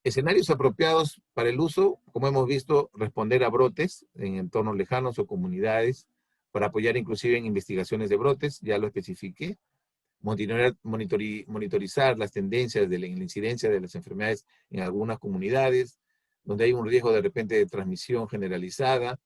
Escenarios apropiados para el uso, como hemos visto, responder a brotes en entornos lejanos o comunidades, para apoyar inclusive en investigaciones de brotes, ya lo especifiqué, monitorizar las tendencias de la incidencia de las enfermedades en algunas comunidades, donde hay un riesgo de repente de transmisión generalizada.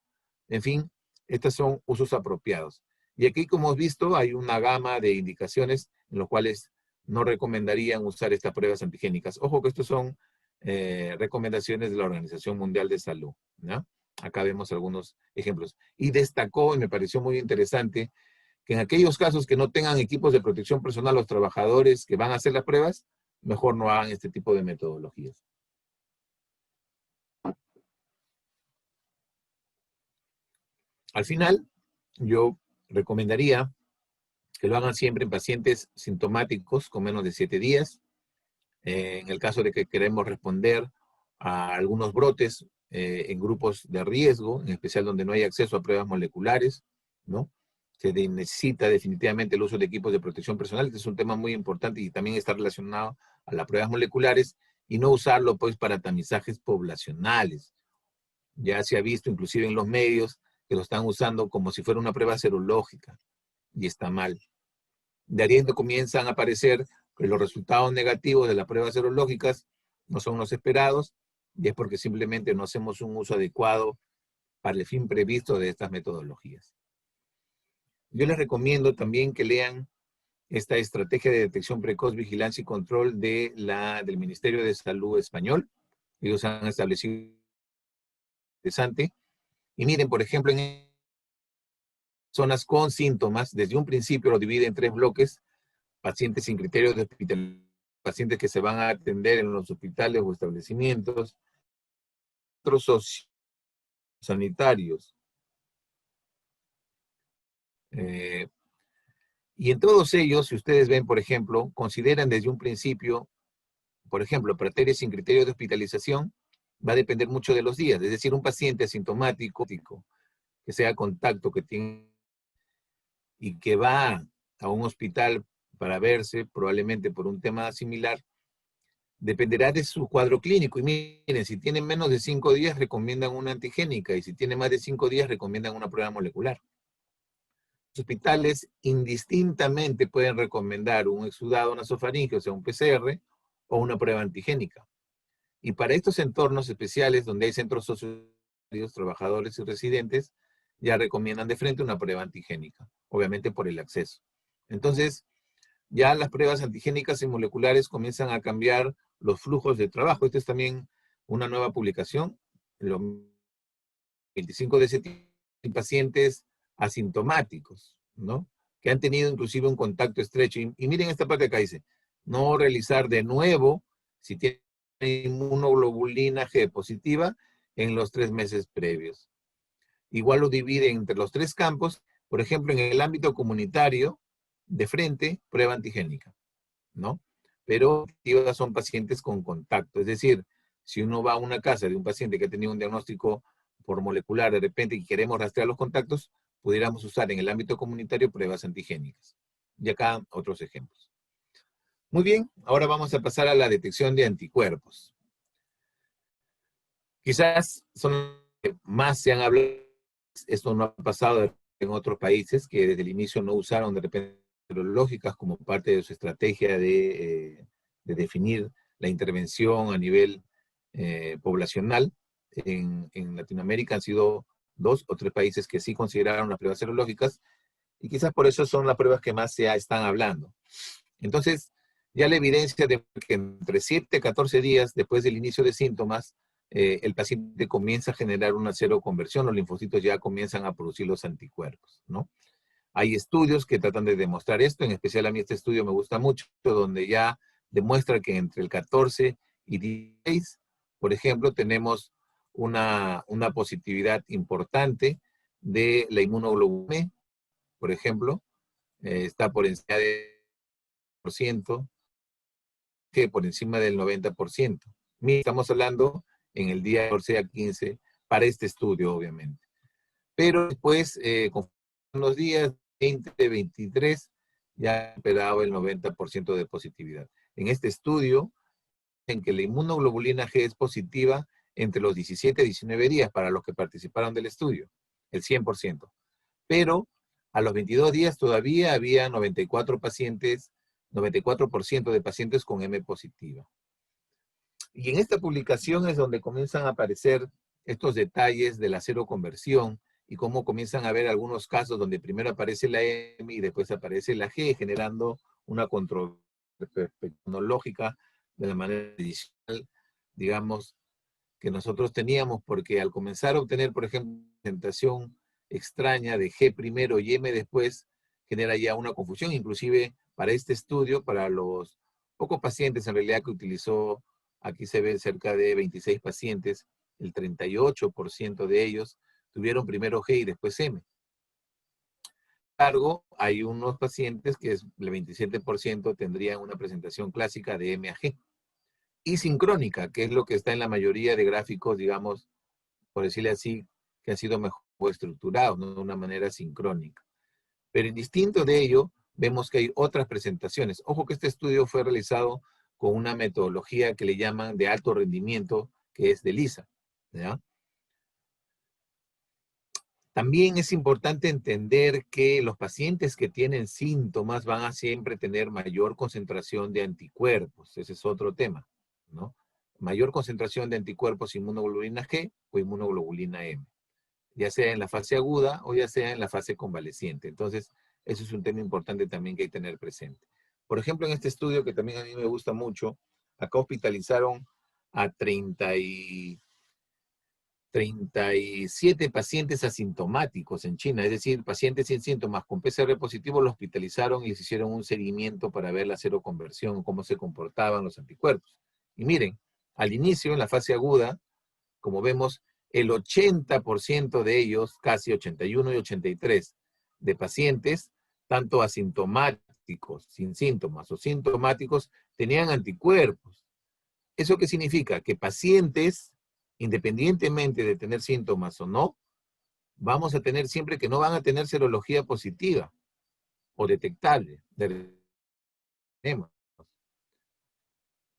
En fin, estos son usos apropiados. Y aquí, como hemos visto, hay una gama de indicaciones en los cuales no recomendarían usar estas pruebas antigénicas. Ojo que estos son recomendaciones de la Organización Mundial de Salud, ¿no? Acá vemos algunos ejemplos. Y destacó, y me pareció muy interesante, que en aquellos casos que no tengan equipos de protección personal los trabajadores que van a hacer las pruebas, mejor no hagan este tipo de metodologías. Al final, yo recomendaría que lo hagan siempre en pacientes sintomáticos con menos de 7 días. En el caso de que queremos responder a algunos brotes en grupos de riesgo, en especial donde no hay acceso a pruebas moleculares, ¿no? Se necesita definitivamente el uso de equipos de protección personal. Este es un tema muy importante y también está relacionado a las pruebas moleculares, y no usarlo pues para tamizajes poblacionales. Ya se ha visto inclusive en los medios que lo están usando como si fuera una prueba serológica, y está mal. De ahí comienzan a aparecer que los resultados negativos de las pruebas serológicas no son los esperados, y es porque simplemente no hacemos un uso adecuado para el fin previsto de estas metodologías. Yo les recomiendo también que lean esta estrategia de detección precoz, vigilancia y control del Ministerio de Salud español. Ellos han establecido interesante. Y miren, por ejemplo, en zonas con síntomas, desde un principio lo divide en 3 bloques: pacientes sin criterios de hospital, pacientes que se van a atender en los hospitales o establecimientos, otros sanitarios. Y en todos ellos, si ustedes ven, por ejemplo, consideran desde un principio, por ejemplo, para arterias sin criterio de hospitalización, va a depender mucho de los días. Es decir, un paciente asintomático, que sea contacto, que tiene y que va a un hospital para verse, probablemente por un tema similar, dependerá de su cuadro clínico. Y miren, si tienen menos de 5 días, recomiendan una antigénica, y si tienen más de 5 días, recomiendan una prueba molecular. Los hospitales indistintamente pueden recomendar un exudado nasofaríngeo, o sea, un PCR, o una prueba antigénica. Y para estos entornos especiales, donde hay centros sociosanitarios, trabajadores y residentes, ya recomiendan de frente una prueba antigénica, obviamente por el acceso. Entonces, ya las pruebas antigénicas y moleculares comienzan a cambiar los flujos de trabajo. Esta es también una nueva publicación, el 25 de septiembre, en pacientes asintomáticos, ¿no? Que han tenido inclusive un contacto estrecho. Y miren esta parte acá, dice, no realizar de nuevo, si tiene inmunoglobulina G positiva, en los 3 meses previos. Igual lo divide entre los 3 campos. Por ejemplo, en el ámbito comunitario, de frente, prueba antigénica, ¿no? Pero son pacientes con contacto, es decir, Si uno va a una casa de un paciente que ha tenido un diagnóstico por molecular de repente y queremos rastrear los contactos, pudiéramos usar en el ámbito comunitario pruebas antigénicas. Y acá otros ejemplos. Muy bien, ahora vamos a pasar a la detección de anticuerpos. Quizás son los que más se han hablado. Esto no ha pasado en otros países que desde el inicio no usaron de repente serológicas como parte de su estrategia de definir la intervención a nivel poblacional. En Latinoamérica han sido 2 o 3 países que sí consideraron las pruebas serológicas y quizás por eso son las pruebas que más se están hablando. Entonces, ya la evidencia de que entre 7 a 14 días después del inicio de síntomas, el paciente comienza a generar una seroconversión, los linfocitos ya comienzan a producir los anticuerpos, ¿no? Hay estudios que tratan de demostrar esto, en especial a mí este estudio me gusta mucho, donde ya demuestra que entre el 14 y 16, por ejemplo, tenemos una positividad importante de la inmunoglobulina, por ejemplo, está por encima del 100%, que por encima del 90%. Estamos hablando en el día 14 a 15 para este estudio, obviamente. Pero después, con unos días, 20, 23, ya ha superado el 90% de positividad. En este estudio, en que la inmunoglobulina G es positiva entre los 17 y 19 días para los que participaron del estudio, el 100%. Pero a los 22 días todavía había 94% de pacientes con M positiva. Y en esta publicación es donde comienzan a aparecer estos detalles de la seroconversión y cómo comienzan a haber algunos casos donde primero aparece la M y después aparece la G, generando una controversia tecnológica de la manera tradicional, digamos, que nosotros teníamos, porque al comenzar a obtener, por ejemplo, presentación extraña de G primero y M después, genera ya una confusión, inclusive para este estudio, para los pocos pacientes en realidad que utilizó, aquí se ve cerca de 26 pacientes, el 38% de ellos tuvieron primero G y después M. Sin embargo, hay unos pacientes que el 27% tendrían una presentación clásica de M a G. Y sincrónica, que es lo que está en la mayoría de gráficos, digamos, por decirle así, que han sido mejor estructurados, ¿no? De una manera sincrónica. Pero indistinto de ello, vemos que hay otras presentaciones. Ojo que este estudio fue realizado con una metodología que le llaman de alto rendimiento, que es de ELISA, ¿ya? También es importante entender que los pacientes que tienen síntomas van a siempre tener mayor concentración de anticuerpos. Ese es otro tema, ¿no? Mayor concentración de anticuerpos inmunoglobulina G o inmunoglobulina M, ya sea en la fase aguda o ya sea en la fase convaleciente. Entonces, eso es un tema importante también que hay que tener presente. Por ejemplo, en este estudio que también a mí me gusta mucho, acá hospitalizaron a 37 pacientes asintomáticos en China, es decir, pacientes sin síntomas con PCR positivo los hospitalizaron y les hicieron un seguimiento para ver la seroconversión, cómo se comportaban los anticuerpos. Y miren, al inicio, en la fase aguda, como vemos, el 80% de ellos, casi 81 y 83, de pacientes, tanto asintomáticos, sin síntomas o sintomáticos, tenían anticuerpos. ¿Eso qué significa? Que pacientes, independientemente de tener síntomas o no, vamos a tener siempre que no van a tener serología positiva o detectable.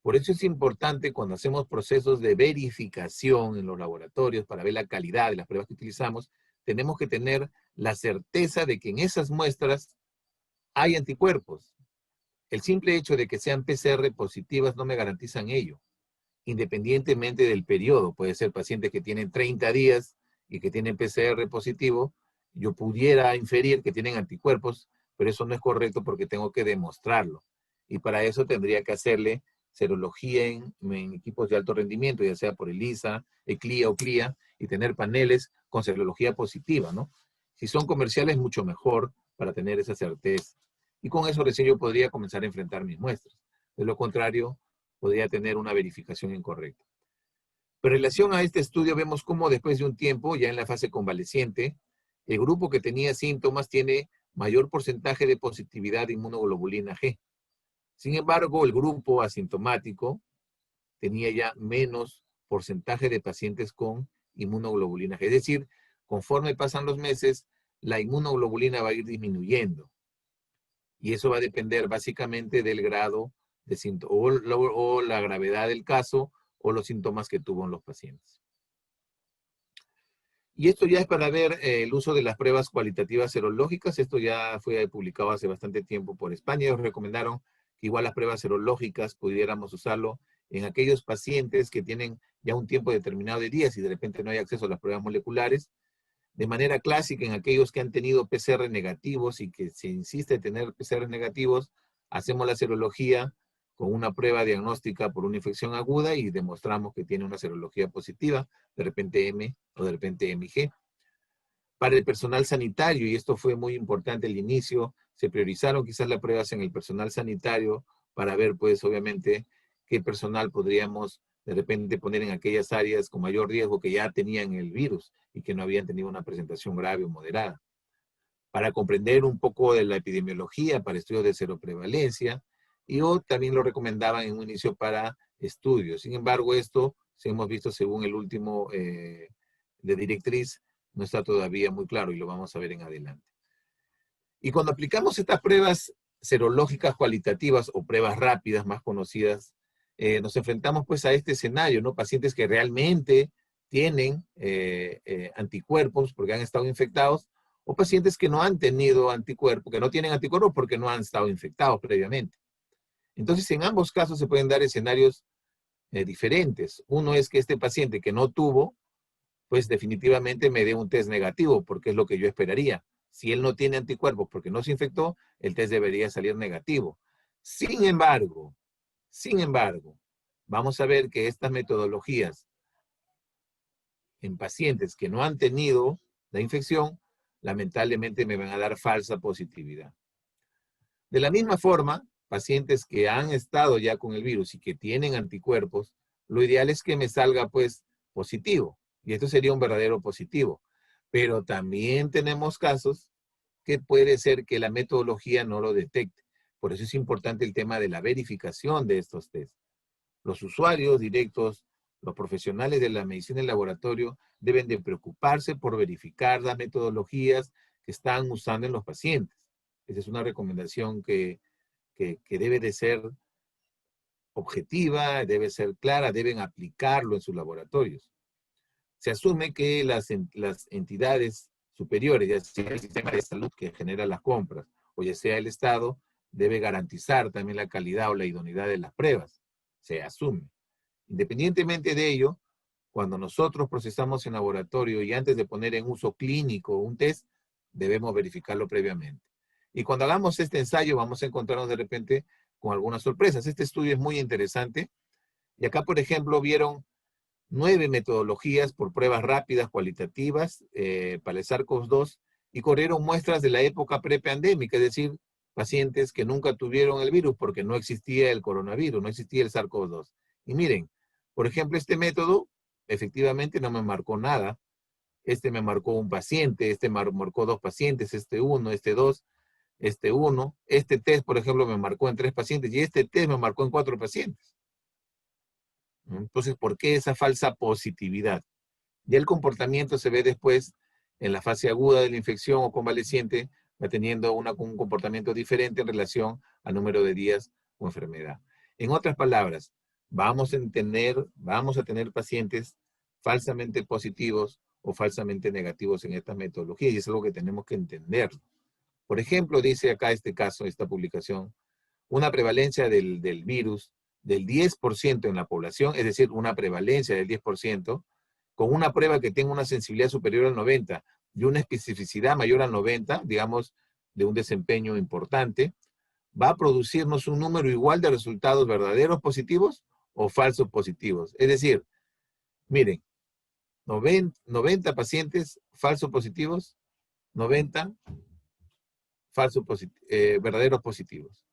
Por eso es importante cuando hacemos procesos de verificación en los laboratorios para ver la calidad de las pruebas que utilizamos, tenemos que tener la certeza de que en esas muestras hay anticuerpos. El simple hecho de que sean PCR positivas no me garantizan ello, independientemente del periodo. Puede ser pacientes que tienen 30 días y que tienen PCR positivo, yo pudiera inferir que tienen anticuerpos, pero eso no es correcto porque tengo que demostrarlo. Y para eso tendría que hacerle serología en equipos de alto rendimiento, ya sea por ELISA, ECLIA o CLIA, y tener paneles con serología positiva, ¿no? Si son comerciales, mucho mejor para tener esa certeza. Y con eso recién yo podría comenzar a enfrentar mis muestras. De lo contrario, podría tener una verificación incorrecta. Pero en relación a este estudio, vemos cómo después de un tiempo, ya en la fase convaleciente, el grupo que tenía síntomas tiene mayor porcentaje de positividad de inmunoglobulina G. Sin embargo, el grupo asintomático tenía ya menos porcentaje de pacientes con inmunoglobulina G. Es decir, conforme pasan los meses, la inmunoglobulina va a ir disminuyendo. Y eso va a depender básicamente del grado de o la gravedad del caso o los síntomas que tuvo en los pacientes. Y esto ya es para ver el uso de las pruebas cualitativas serológicas. Esto ya fue publicado hace bastante tiempo por España. Ellos recomendaron que igual las pruebas serológicas pudiéramos usarlo en aquellos pacientes que tienen ya un tiempo determinado de días y de repente no hay acceso a las pruebas moleculares. De manera clásica, en aquellos que han tenido PCR negativos y que se insiste en tener PCR negativos, hacemos la serología con una prueba diagnóstica por una infección aguda y demostramos que tiene una serología positiva, de repente M o de repente MG. Para el personal sanitario, y esto fue muy importante al inicio, se priorizaron quizás las pruebas en el personal sanitario para ver, pues, obviamente, qué personal podríamos de repente poner en aquellas áreas con mayor riesgo que ya tenían el virus y que no habían tenido una presentación grave o moderada. Para comprender un poco de la epidemiología, para estudios de seroprevalencia, y o también lo recomendaban en un inicio para estudios. Sin embargo, esto, si hemos visto según el último de directriz, no está todavía muy claro y lo vamos a ver en adelante. Y cuando aplicamos estas pruebas serológicas cualitativas o pruebas rápidas más conocidas, nos enfrentamos pues a este escenario, ¿no? Pacientes que realmente tienen anticuerpos porque han estado infectados, o pacientes que no han tenido anticuerpos, que no tienen anticuerpos porque no han estado infectados previamente. Entonces, en ambos casos se pueden dar escenarios diferentes. Uno es que este paciente que no tuvo, pues definitivamente me dé un test negativo, porque es lo que yo esperaría. Si él no tiene anticuerpos porque no se infectó, el test debería salir negativo. Sin embargo, vamos a ver que estas metodologías en pacientes que no han tenido la infección, lamentablemente me van a dar falsa positividad. De la misma forma, pacientes que han estado ya con el virus y que tienen anticuerpos, lo ideal es que me salga pues positivo. Y esto sería un verdadero positivo. Pero también tenemos casos que puede ser que la metodología no lo detecte. Por eso es importante el tema de la verificación de estos test. Los usuarios directos, los profesionales de la medicina en laboratorio deben de preocuparse por verificar las metodologías que están usando en los pacientes. Esa es una recomendación que debe de ser objetiva, debe ser clara, deben aplicarlo en sus laboratorios. Se asume que las entidades superiores, ya sea el sistema de salud que genera las compras, o ya sea el Estado, debe garantizar también la calidad o la idoneidad de las pruebas. Se asume. Independientemente de ello, cuando nosotros procesamos en laboratorio y antes de poner en uso clínico un test, debemos verificarlo previamente. Y cuando hagamos este ensayo, vamos a encontrarnos de repente con algunas sorpresas. Este estudio es muy interesante. Y acá, por ejemplo, vieron 9 metodologías por pruebas rápidas cualitativas para el SARS-CoV-2 y corrieron muestras de la época prepandémica, es decir, pacientes que nunca tuvieron el virus porque no existía el coronavirus, no existía el SARS-CoV-2. Y miren, por ejemplo, este método efectivamente no me marcó nada. Este me marcó un paciente, este marcó 2 pacientes, este 1, este 2, este 1. Este test, por ejemplo, me marcó en 3 pacientes y este test me marcó en 4 pacientes. Entonces, ¿por qué esa falsa positividad? Y el comportamiento se ve después en la fase aguda de la infección o convaleciente, va teniendo un comportamiento diferente en relación al número de días o enfermedad. En otras palabras, vamos a tener pacientes falsamente positivos o falsamente negativos en estas metodologías, y es algo que tenemos que entender. Por ejemplo, dice acá este caso, esta publicación, una prevalencia del virus del 10% en la población, es decir, una prevalencia del 10%, con una prueba que tenga una sensibilidad superior al 90 y una especificidad mayor al 90, digamos, de un desempeño importante, va a producirnos un número igual de resultados verdaderos positivos o falsos positivos. Es decir, miren, 90 pacientes falsos positivos, 90 verdaderos positivos.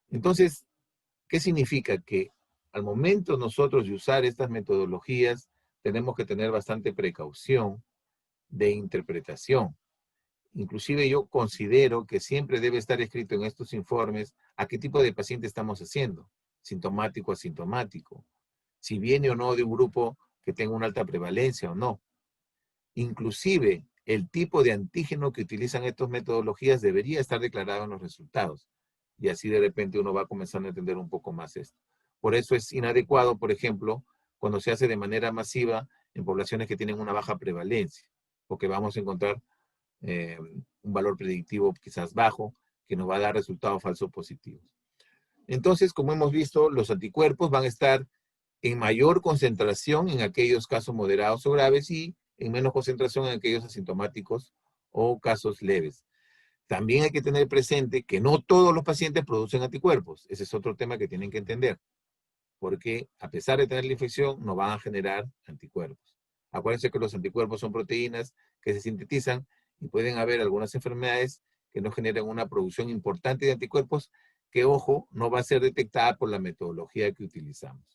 Entonces, ¿qué significa? Que al momento nosotros de usar estas metodologías tenemos que tener bastante precaución de interpretación. Inclusive yo considero que siempre debe estar escrito en estos informes a qué tipo de paciente estamos haciendo, sintomático, asintomático. si viene o no de un grupo que tenga una alta prevalencia o no. Inclusive, el tipo de antígeno que utilizan estas metodologías debería estar declarado en los resultados. Y así de repente uno va comenzando a entender un poco más esto. Por eso es inadecuado, por ejemplo, cuando se hace de manera masiva en poblaciones que tienen una baja prevalencia, porque vamos a encontrar un valor predictivo quizás bajo, que nos va a dar resultados falsos positivos. Entonces, como hemos visto, los anticuerpos van a estar en mayor concentración en aquellos casos moderados o graves y en menos concentración en aquellos asintomáticos o casos leves. También hay que tener presente que no todos los pacientes producen anticuerpos. Ese es otro tema que tienen que entender. Porque a pesar de tener la infección, no van a generar anticuerpos. Acuérdense que los anticuerpos son proteínas que se sintetizan y pueden haber algunas enfermedades que no generan una producción importante de anticuerpos que, ojo, no va a ser detectada por la metodología que utilizamos.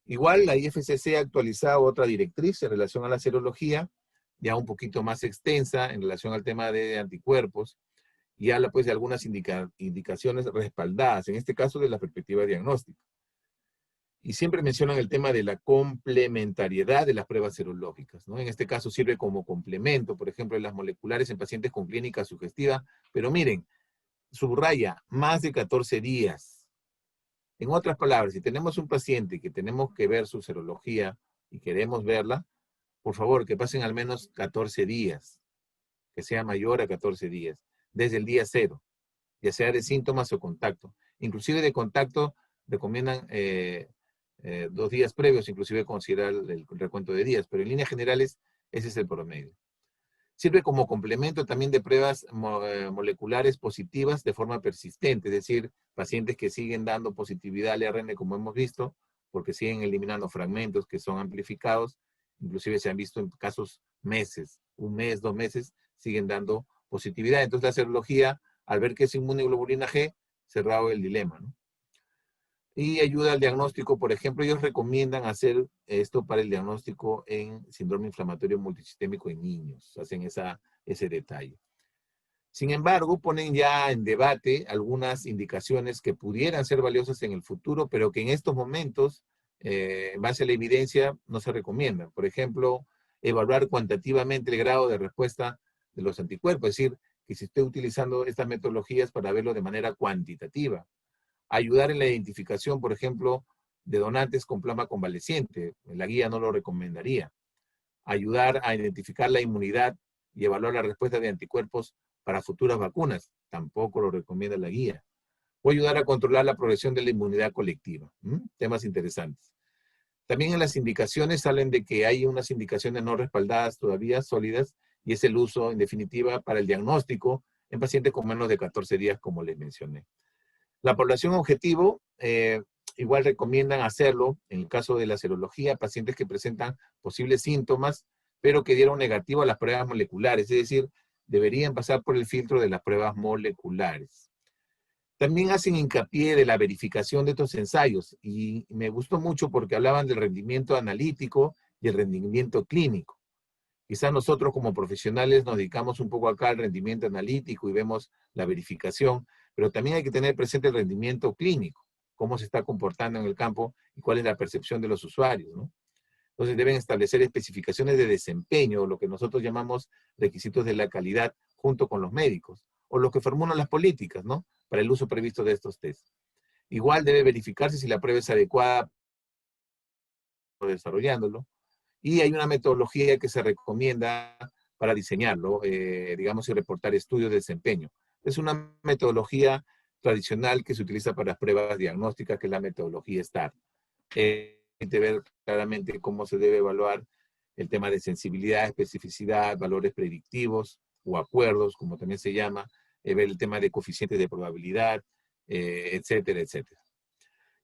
Igual la IFCC ha actualizado otra directriz en relación a la serología, ya un poquito más extensa en relación al tema de anticuerpos, y habla pues de algunas indicaciones respaldadas, en este caso de la perspectiva diagnóstica. Y siempre mencionan el tema de la complementariedad de las pruebas serológicas, ¿no? En este caso sirve como complemento, por ejemplo, en las moleculares en pacientes con clínica sugestiva, pero miren, subraya, más de 14 días. En otras palabras, si tenemos un paciente que tenemos que ver su serología y queremos verla, por favor, que pasen al menos 14 días, que sea mayor a 14 días, desde el día 0, ya sea de síntomas o contacto. Inclusive de contacto recomiendan 2 días previos, inclusive considerar el recuento de días, pero en líneas generales ese es el promedio. Sirve como complemento también de pruebas moleculares positivas de forma persistente, es decir, pacientes que siguen dando positividad al ARN como hemos visto, porque siguen eliminando fragmentos que son amplificados, inclusive se han visto en casos meses, 1 mes, 2 meses, siguen dando positividad. Entonces la serología, al ver que es inmunoglobulina G, cerrado el dilema, ¿no? Y ayuda al diagnóstico, por ejemplo, ellos recomiendan hacer esto para el diagnóstico en síndrome inflamatorio multisistémico en niños, hacen ese detalle. Sin embargo, ponen ya en debate algunas indicaciones que pudieran ser valiosas en el futuro, pero que en estos momentos, en base a la evidencia, no se recomiendan. Por ejemplo, evaluar cuantitativamente el grado de respuesta de los anticuerpos, es decir, que se esté utilizando estas metodologías para verlo de manera cuantitativa. Ayudar en la identificación, por ejemplo, de donantes con plasma convaleciente. La guía no lo recomendaría. Ayudar a identificar la inmunidad y evaluar la respuesta de anticuerpos para futuras vacunas. Tampoco lo recomienda la guía. O ayudar a controlar la progresión de la inmunidad colectiva. Temas interesantes. También en las indicaciones salen de que hay unas indicaciones no respaldadas todavía sólidas y es el uso, en definitiva, para el diagnóstico en pacientes con menos de 14 días, como les mencioné. La población objetivo, igual recomiendan hacerlo, en el caso de la serología, pacientes que presentan posibles síntomas, pero que dieron negativo a las pruebas moleculares, es decir, deberían pasar por el filtro de las pruebas moleculares. También hacen hincapié de la verificación de estos ensayos, y me gustó mucho porque hablaban del rendimiento analítico y el rendimiento clínico. Quizás nosotros como profesionales nos dedicamos un poco acá al rendimiento analítico y vemos la verificación, pero también hay que tener presente el rendimiento clínico, cómo se está comportando en el campo y cuál es la percepción de los usuarios, ¿no? Entonces deben establecer especificaciones de desempeño, lo que nosotros llamamos requisitos de la calidad, junto con los médicos, o los que formulan las políticas, ¿no?, para el uso previsto de estos tests. Igual debe verificarse si la prueba es adecuada desarrollándolo, y hay una metodología que se recomienda para diseñarlo, digamos, y reportar estudios de desempeño. Es una metodología tradicional que se utiliza para las pruebas diagnósticas, que es la metodología STAR. Hay que ver claramente cómo se debe evaluar el tema de sensibilidad, especificidad, valores predictivos o acuerdos, como también se llama, ver el tema de coeficientes de probabilidad, etcétera, etcétera.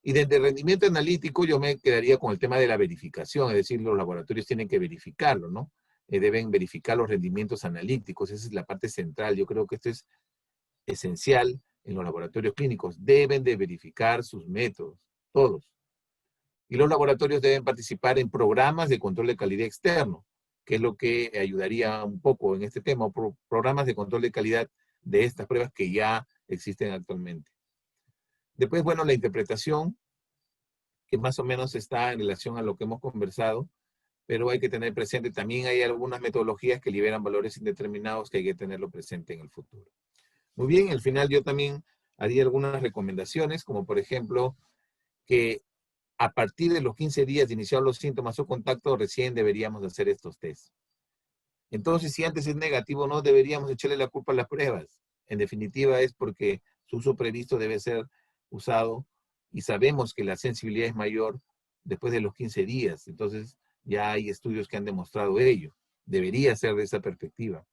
Y desde el rendimiento analítico yo me quedaría con el tema de la verificación, es decir, los laboratorios tienen que verificarlo, ¿no? Deben verificar los rendimientos analíticos, esa es la parte central. Yo creo que esto es esencial en los laboratorios clínicos. Deben de verificar sus métodos, todos. Y los laboratorios deben participar en programas de control de calidad externo, que es lo que ayudaría un poco en este tema, programas de control de calidad de estas pruebas que ya existen actualmente. Después, bueno, la interpretación, que más o menos está en relación a lo que hemos conversado, pero hay que tener presente, también hay algunas metodologías que liberan valores indeterminados que hay que tenerlo presente en el futuro. Muy bien, al final yo también haría algunas recomendaciones, como por ejemplo, que a partir de los 15 días de iniciar los síntomas o contacto, recién deberíamos hacer estos tests. Entonces, si antes es negativo, no deberíamos echarle la culpa a las pruebas. En definitiva, es porque su uso previsto debe ser usado y sabemos que la sensibilidad es mayor después de los 15 días. Entonces, ya hay estudios que han demostrado ello. Debería ser de esa perspectiva.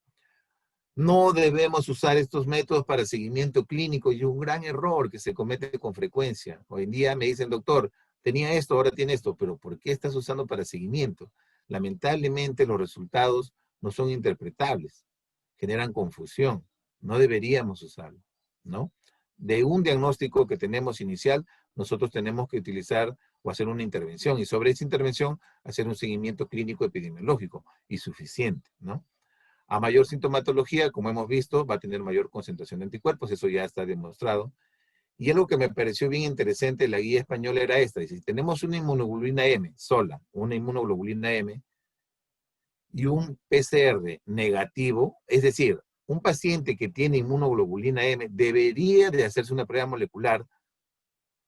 No debemos usar estos métodos para seguimiento clínico y un gran error que se comete con frecuencia. Hoy en día me dicen, doctor, tenía esto, ahora tiene esto, pero ¿por qué estás usando para seguimiento? Lamentablemente los resultados no son interpretables, generan confusión. No deberíamos usarlo, ¿no? De un diagnóstico que tenemos inicial, nosotros tenemos que utilizar o hacer una intervención y sobre esa intervención hacer un seguimiento clínico epidemiológico y suficiente, ¿no? A mayor sintomatología, como hemos visto, va a tener mayor concentración de anticuerpos, eso ya está demostrado. Y algo que me pareció bien interesante de la guía española era esta, dice, si tenemos una inmunoglobulina M sola, una inmunoglobulina M y un PCR negativo, es decir, un paciente que tiene inmunoglobulina M debería de hacerse una prueba molecular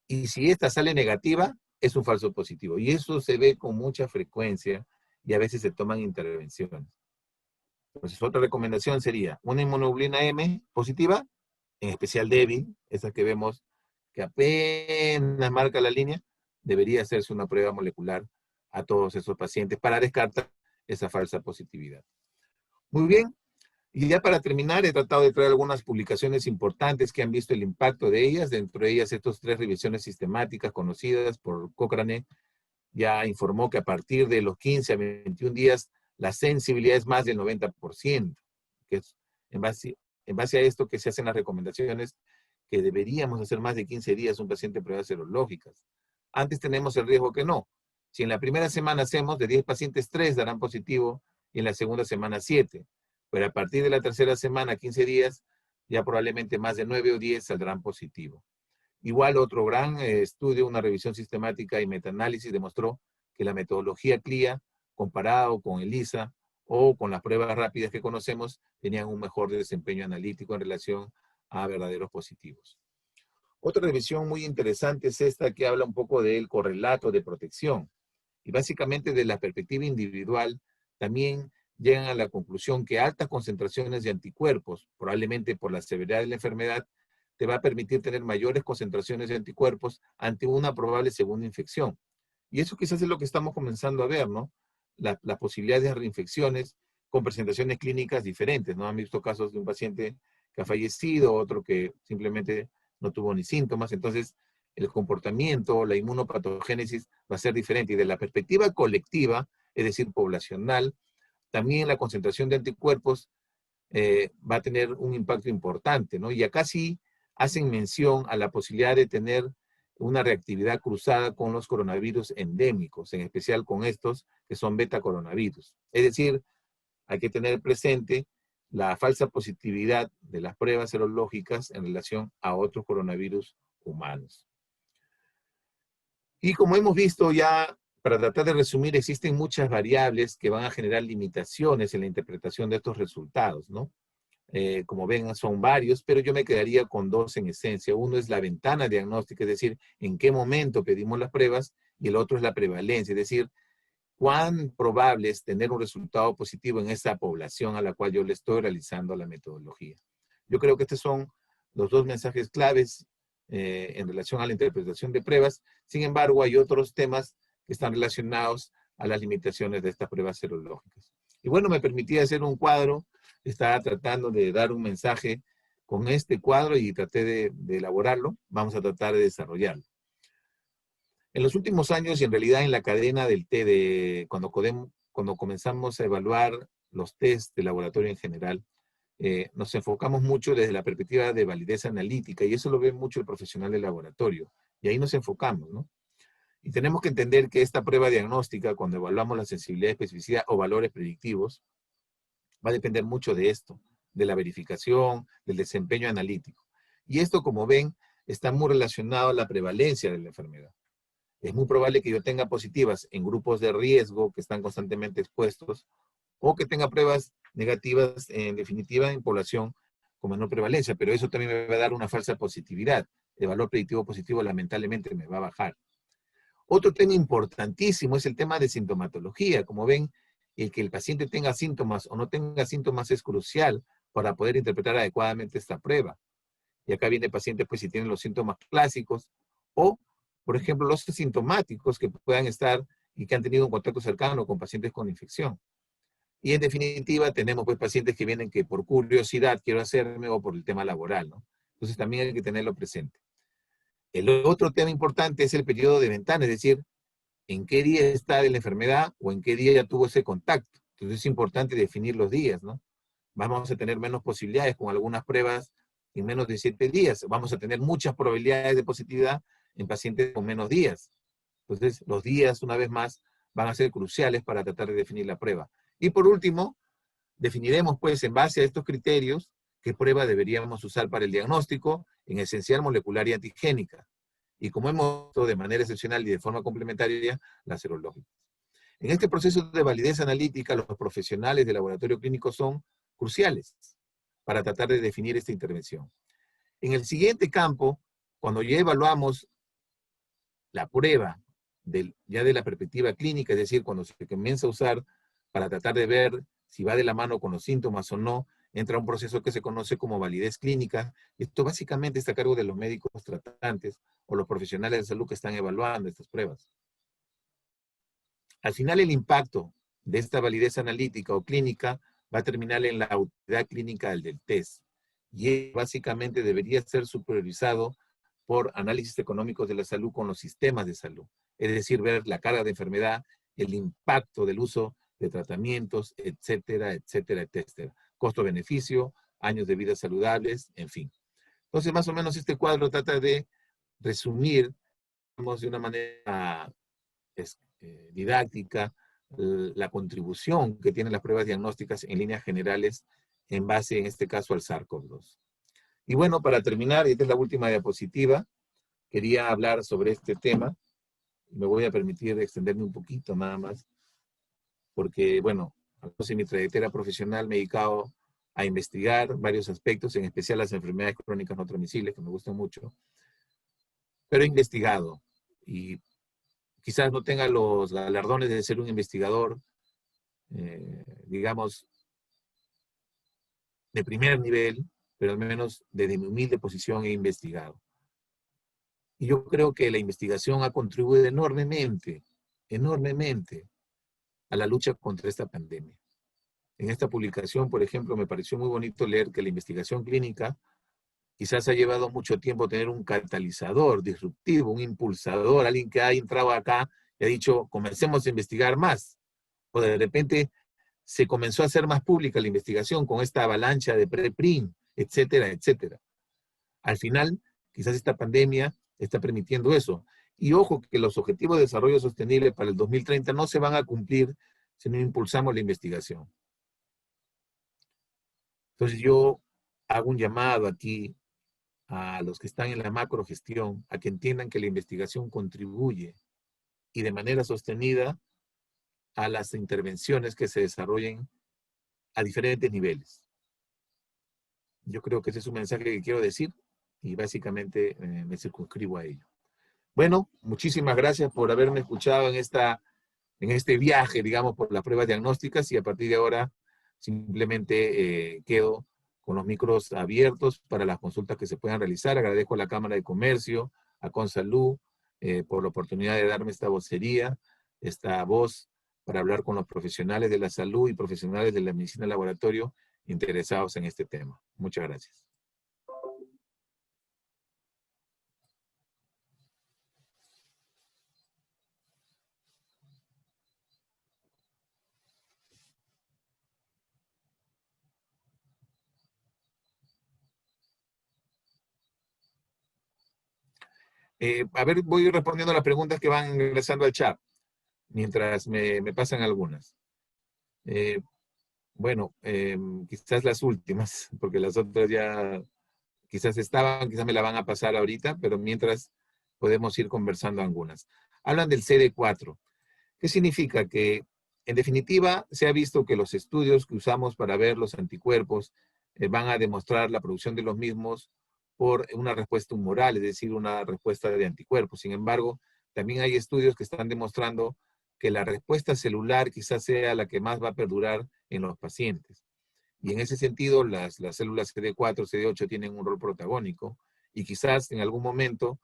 y si esta sale negativa, es un falso positivo. Y eso se ve con mucha frecuencia y a veces se toman intervenciones. Entonces, otra recomendación sería una inmunoglobulina M positiva, en especial débil, esa que vemos que apenas marca la línea, debería hacerse una prueba molecular a todos esos pacientes para descartar esa falsa positividad. Muy bien, y ya para terminar, he tratado de traer algunas publicaciones importantes que han visto el impacto de ellas, dentro de ellas estas 3 revisiones sistemáticas conocidas por Cochrane, ya informó que a partir de los 15 a 21 días la sensibilidad es más del 90%, que es en base a esto que se hacen las recomendaciones que deberíamos hacer más de 15 días un paciente pruebas serológicas. Antes tenemos el riesgo que no. Si en la primera semana hacemos, de 10 pacientes, 3 darán positivo y en la segunda semana 7. Pero a partir de la tercera semana, 15 días, ya probablemente más de 9 o 10 saldrán positivo. Igual otro gran estudio, una revisión sistemática y metaanálisis demostró que la metodología CLIA, comparado con ELISA o con las pruebas rápidas que conocemos, tenían un mejor desempeño analítico en relación a verdaderos positivos. Otra revisión muy interesante es esta que habla un poco del correlato de protección. Y básicamente de la perspectiva individual, también llegan a la conclusión que altas concentraciones de anticuerpos, probablemente por la severidad de la enfermedad, te va a permitir tener mayores concentraciones de anticuerpos ante una probable segunda infección. Y eso quizás es lo que estamos comenzando a ver, ¿no? La posibilidad de reinfecciones con presentaciones clínicas diferentes, ¿no? Han visto casos de un paciente que ha fallecido, otro que simplemente no tuvo ni síntomas. Entonces, el comportamiento, la inmunopatogénesis va a ser diferente. Y de la perspectiva colectiva, es decir, poblacional, también la concentración de anticuerpos va a tener un impacto importante, ¿no? Y acá sí hacen mención a la posibilidad de tener una reactividad cruzada con los coronavirus endémicos, en especial con estos que son beta coronavirus. Es decir, hay que tener presente la falsa positividad de las pruebas serológicas en relación a otros coronavirus humanos. Y como hemos visto ya, para tratar de resumir, existen muchas variables que van a generar limitaciones en la interpretación de estos resultados, ¿no? Como ven, son varios, pero yo me quedaría con 2 en esencia. Uno es la ventana diagnóstica, es decir, en qué momento pedimos las pruebas, y el otro es la prevalencia, es decir, cuán probable es tener un resultado positivo en esa población a la cual yo le estoy realizando la metodología. Yo creo que estos son los 2 mensajes claves en relación a la interpretación de pruebas. Sin embargo, hay otros temas que están relacionados a las limitaciones de estas pruebas serológicas. Y bueno, me permití hacer un cuadro. Estaba tratando de dar un mensaje con este cuadro y traté de elaborarlo. Vamos a tratar de desarrollarlo. En los últimos años, y en realidad en la cadena del té, cuando comenzamos a evaluar los test de laboratorio en general, nos enfocamos mucho desde la perspectiva de validez analítica, y eso lo ve mucho el profesional del laboratorio. Y ahí nos enfocamos, ¿no? Y tenemos que entender que esta prueba diagnóstica, cuando evaluamos la sensibilidad, especificidad o valores predictivos, va a depender mucho de esto, de la verificación, del desempeño analítico. Y esto, como ven, está muy relacionado a la prevalencia de la enfermedad. es muy probable que yo tenga positivas en grupos de riesgo que están constantemente expuestos, o que tenga pruebas negativas, en definitiva, en población con menor prevalencia, pero eso también me va a dar una falsa positividad. El valor predictivo positivo lamentablemente me va a bajar. Otro tema importantísimo es el tema de sintomatología. Como ven, el que el paciente tenga síntomas o no tenga síntomas es crucial para poder interpretar adecuadamente esta prueba. Y acá viene el paciente, pues, si tienen los síntomas clásicos o, por ejemplo, los asintomáticos que puedan estar y que han tenido un contacto cercano con pacientes con infección. Y en definitiva, tenemos pues pacientes que vienen que por curiosidad quiero hacerme o por el tema laboral, ¿no? Entonces también hay que tenerlo presente. El otro tema importante es el periodo de ventana, es decir, en qué día está de la enfermedad o en qué día ya tuvo ese contacto. Entonces es importante definir los días, ¿no? Vamos a tener menos posibilidades con algunas pruebas en menos de 7 días. Vamos a tener muchas probabilidades de positividad en pacientes con menos días. Entonces, los días, una vez más, van a ser cruciales para tratar de definir la prueba. Y por último, definiremos, pues, en base a estos criterios, qué prueba deberíamos usar para el diagnóstico, en esencial, molecular y antigénica. Y como hemos visto de manera excepcional y de forma complementaria, las serológicas. En este proceso de validez analítica, los profesionales del laboratorio clínico son cruciales para tratar de definir esta intervención. En el siguiente campo, cuando ya evaluamos la prueba ya de la perspectiva clínica, es decir, cuando se comienza a usar para tratar de ver si va de la mano con los síntomas o no, entra un proceso que se conoce como validez clínica. Esto básicamente está a cargo de los médicos tratantes o los profesionales de salud que están evaluando estas pruebas. Al final, el impacto de esta validez analítica o clínica va a terminar en la utilidad clínica del test. Y básicamente debería ser supervisado por análisis económicos de la salud con los sistemas de salud. Es decir, ver la carga de enfermedad, el impacto del uso de tratamientos, etcétera, etcétera, etcétera. Costo-beneficio, años de vida saludables, en fin. Entonces, más o menos este cuadro trata de resumir, digamos, de una manera didáctica, la contribución que tienen las pruebas diagnósticas en líneas generales en base, en este caso, al SARS-CoV-2. Y bueno, para terminar, y esta es la última diapositiva, quería hablar sobre este tema. Me voy a permitir extenderme un poquito nada más, porque, bueno, en mi trayectoria profesional me he dedicado a investigar varios aspectos, en especial las enfermedades crónicas no transmisibles, que me gustan mucho, pero he investigado y quizás no tenga los galardones de ser un investigador, digamos, de primer nivel, pero al menos desde mi humilde posición he investigado. Y yo creo que la investigación ha contribuido enormemente, enormemente a la lucha contra esta pandemia. En esta publicación, por ejemplo, me pareció muy bonito leer que la investigación clínica quizás ha llevado mucho tiempo tener un catalizador disruptivo, un impulsador, alguien que ha entrado acá y ha dicho, comencemos a investigar más. O de repente se comenzó a hacer más pública la investigación con esta avalancha de preprint, etcétera, etcétera. Al final, quizás esta pandemia está permitiendo eso. Y ojo que los objetivos de desarrollo sostenible para el 2030 no se van a cumplir si no impulsamos la investigación. Entonces yo hago un llamado aquí a los que están en la macrogestión a que entiendan que la investigación contribuye y de manera sostenida a las intervenciones que se desarrollen a diferentes niveles. Yo creo que ese es un mensaje que quiero decir y básicamente me circunscribo a ello. Bueno, muchísimas gracias por haberme escuchado en este viaje, digamos, por las pruebas diagnósticas, y a partir de ahora simplemente quedo con los micros abiertos para las consultas que se puedan realizar. Agradezco a la Cámara de Comercio, a Consalud, por la oportunidad de darme esta vocería, esta voz para hablar con los profesionales de la salud y profesionales de la medicina de laboratorio interesados en este tema. Muchas gracias. A ver, voy respondiendo a las preguntas que van ingresando al chat, mientras me pasan algunas. Bueno, quizás las últimas, porque las otras ya quizás estaban, quizás me la van a pasar ahorita, pero mientras podemos ir conversando algunas. Hablan del CD4. ¿Qué significa? Que, en definitiva, se ha visto que los estudios que usamos para ver los anticuerpos van a demostrar la producción de los mismos por una respuesta humoral, es decir, una respuesta de anticuerpos. Sin embargo, también hay estudios que están demostrando que la respuesta celular quizás sea la que más va a perdurar en los pacientes. Y en ese sentido, las células CD4, CD8 tienen un rol protagónico y quizás en algún momento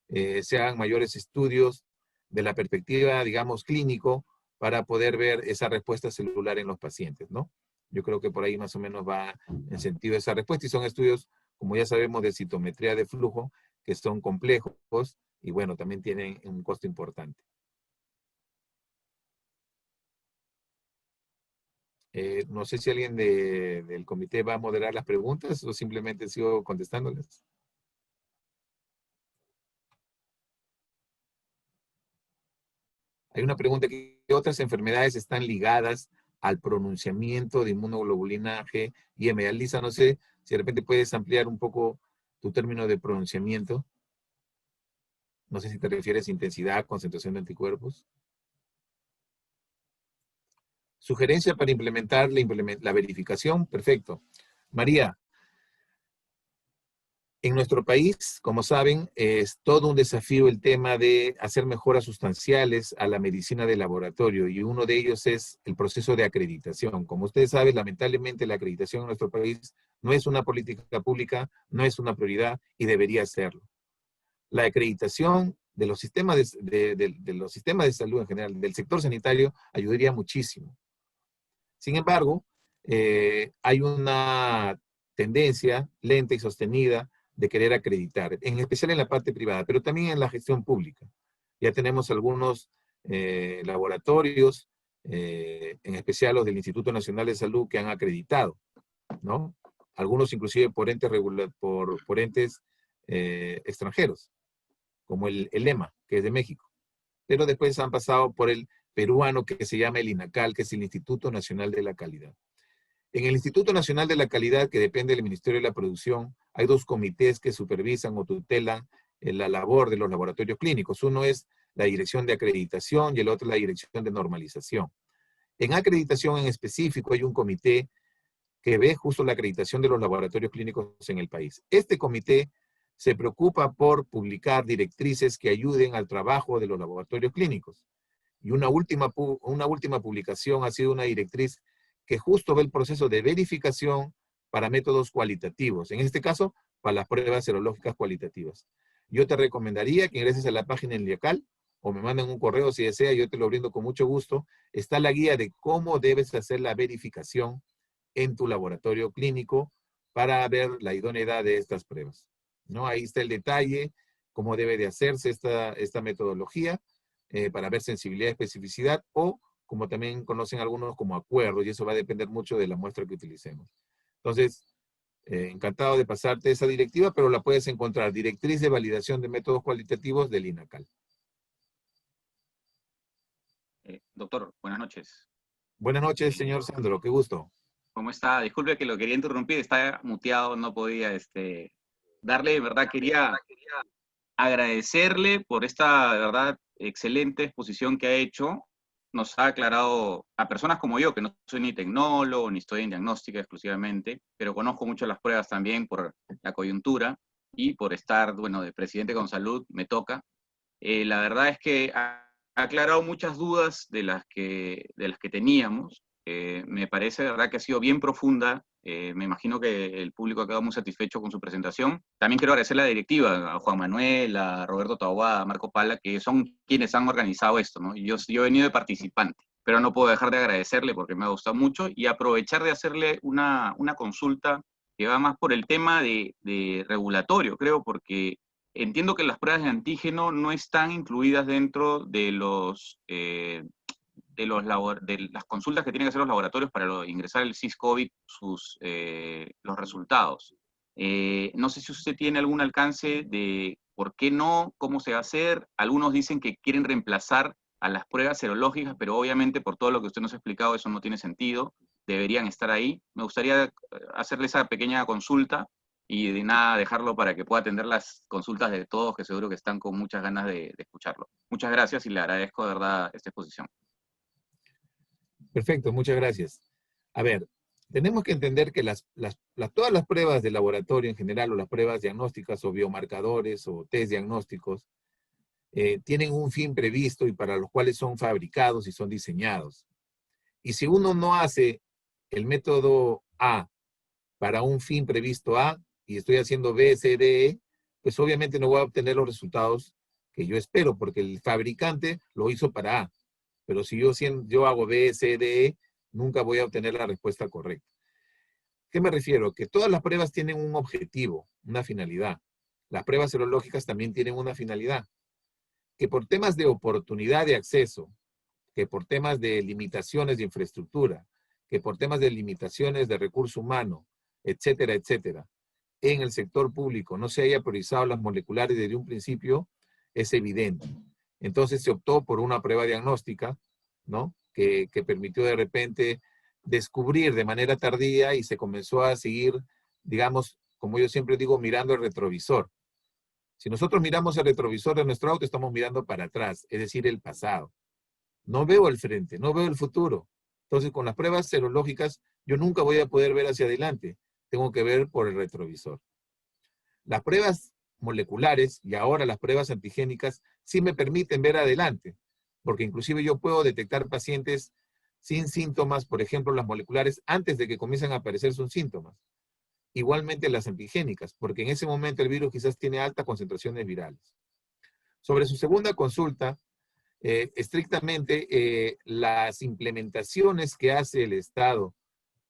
se hagan mayores estudios de la perspectiva, digamos, clínico para poder ver esa respuesta celular en los pacientes, ¿no? Yo creo que por ahí más o menos va en sentido esa respuesta y son estudios, como ya sabemos, de citometría de flujo, que son complejos y bueno, también tienen un costo importante. No sé si alguien del comité va a moderar las preguntas o simplemente sigo contestándolas. Hay una pregunta que otras enfermedades están ligadas al pronunciamiento de inmunoglobulina G y M. Lisa, no sé si de repente puedes ampliar un poco tu término de pronunciamiento. No sé si te refieres a intensidad, concentración de anticuerpos. Sugerencia para implementar la verificación. Perfecto. María, en nuestro país, como saben, es todo un desafío el tema de hacer mejoras sustanciales a la medicina de laboratorio y uno de ellos es el proceso de acreditación. Como ustedes saben, lamentablemente la acreditación en nuestro país no es una política pública, no es una prioridad y debería serlo. La acreditación de los sistemas de los sistemas de salud en general, del sector sanitario, ayudaría muchísimo. Sin embargo, hay una tendencia lenta y sostenida de querer acreditar, en especial en la parte privada, pero también en la gestión pública. Ya tenemos algunos laboratorios, en especial los del Instituto Nacional de Salud, que han acreditado, ¿no? Algunos inclusive por entes extranjeros, como el EMA, que es de México. Pero después han pasado por el peruano que se llama el INACAL, que es el Instituto Nacional de la Calidad. En el Instituto Nacional de la Calidad, que depende del Ministerio de la Producción, hay dos comités que supervisan o tutelan la labor de los laboratorios clínicos. Uno es la Dirección de Acreditación y el otro la Dirección de Normalización. En acreditación en específico hay un comité que ve justo la acreditación de los laboratorios clínicos en el país. Este comité se preocupa por publicar directrices que ayuden al trabajo de los laboratorios clínicos. Y una última publicación ha sido una directriz que justo ve el proceso de verificación para métodos cualitativos. En este caso, para las pruebas serológicas cualitativas. Yo te recomendaría que ingreses a la página en Liacal o me manden un correo si desea, yo te lo brindo con mucho gusto. Está la guía de cómo debes hacer la verificación en tu laboratorio clínico para ver la idoneidad de estas pruebas, ¿no? Ahí está el detalle, cómo debe de hacerse esta metodología para ver sensibilidad y especificidad, o como también conocen algunos como acuerdos, y eso va a depender mucho de la muestra que utilicemos. Entonces, encantado de pasarte esa directiva, pero la puedes encontrar, Directriz de Validación de Métodos Cualitativos del INACAL. Doctor, buenas noches. Buenas noches, señor Sandro, qué gusto. ¿Cómo está? Disculpe que lo quería interrumpir, está muteado, no podía darle, de verdad, quería agradecerle por esta, de verdad, excelente exposición que ha hecho. Nos ha aclarado a personas como yo, que no soy ni tecnólogo, ni estoy en diagnóstica exclusivamente, pero conozco mucho las pruebas también por la coyuntura y por estar, bueno, de presidente con salud, me toca. La verdad es que ha aclarado muchas dudas de las que teníamos. Me parece, de verdad, que ha sido bien profunda. Me imagino que el público ha quedado muy satisfecho con su presentación. También quiero agradecer a la directiva, a Juan Manuel, a Roberto Taboada, a Marco Pala, que son quienes han organizado esto, ¿no? Yo he venido de participante, pero no puedo dejar de agradecerle porque me ha gustado mucho y aprovechar de hacerle una consulta que va más por el tema de regulatorio, creo, porque entiendo que las pruebas de antígeno no están incluidas dentro de las consultas que tienen que hacer los laboratorios para ingresar el SIS-COVID, los resultados. No sé si usted tiene algún alcance de por qué no, cómo se va a hacer. Algunos dicen que quieren reemplazar a las pruebas serológicas, pero obviamente por todo lo que usted nos ha explicado eso no tiene sentido. Deberían estar ahí. Me gustaría hacerle esa pequeña consulta y de nada dejarlo para que pueda atender las consultas de todos, que seguro que están con muchas ganas de escucharlo. Muchas gracias y le agradezco de verdad esta exposición. Perfecto, muchas gracias. A ver, tenemos que entender que todas las pruebas de laboratorio en general, o las pruebas diagnósticas, o biomarcadores, o test diagnósticos, tienen un fin previsto y para los cuales son fabricados y son diseñados. Y si uno no hace el método A para un fin previsto A, y estoy haciendo B, C, D, E, pues obviamente no voy a obtener los resultados que yo espero, porque el fabricante lo hizo para A. Pero si yo hago B, C, D, E, nunca voy a obtener la respuesta correcta. ¿Qué me refiero? Que todas las pruebas tienen un objetivo, una finalidad. Las pruebas serológicas también tienen una finalidad. Que por temas de oportunidad de acceso, que por temas de limitaciones de infraestructura, que por temas de limitaciones de recurso humano, etcétera, etcétera, en el sector público no se haya priorizado las moleculares desde un principio, es evidente. Entonces se optó por una prueba diagnóstica, ¿no? Que permitió de repente descubrir de manera tardía y se comenzó a seguir, digamos, como yo siempre digo, mirando el retrovisor. Si nosotros miramos el retrovisor de nuestro auto, estamos mirando para atrás, es decir, el pasado. No veo el frente, no veo el futuro. Entonces, con las pruebas serológicas, yo nunca voy a poder ver hacia adelante. Tengo que ver por el retrovisor. Las pruebas moleculares y ahora las pruebas antigénicas sí me permiten ver adelante, porque inclusive yo puedo detectar pacientes sin síntomas, por ejemplo, las moleculares, antes de que comiencen a aparecer sus síntomas. Igualmente las antigénicas, porque en ese momento el virus quizás tiene altas concentraciones virales. Sobre su segunda consulta, estrictamente las implementaciones que hace el Estado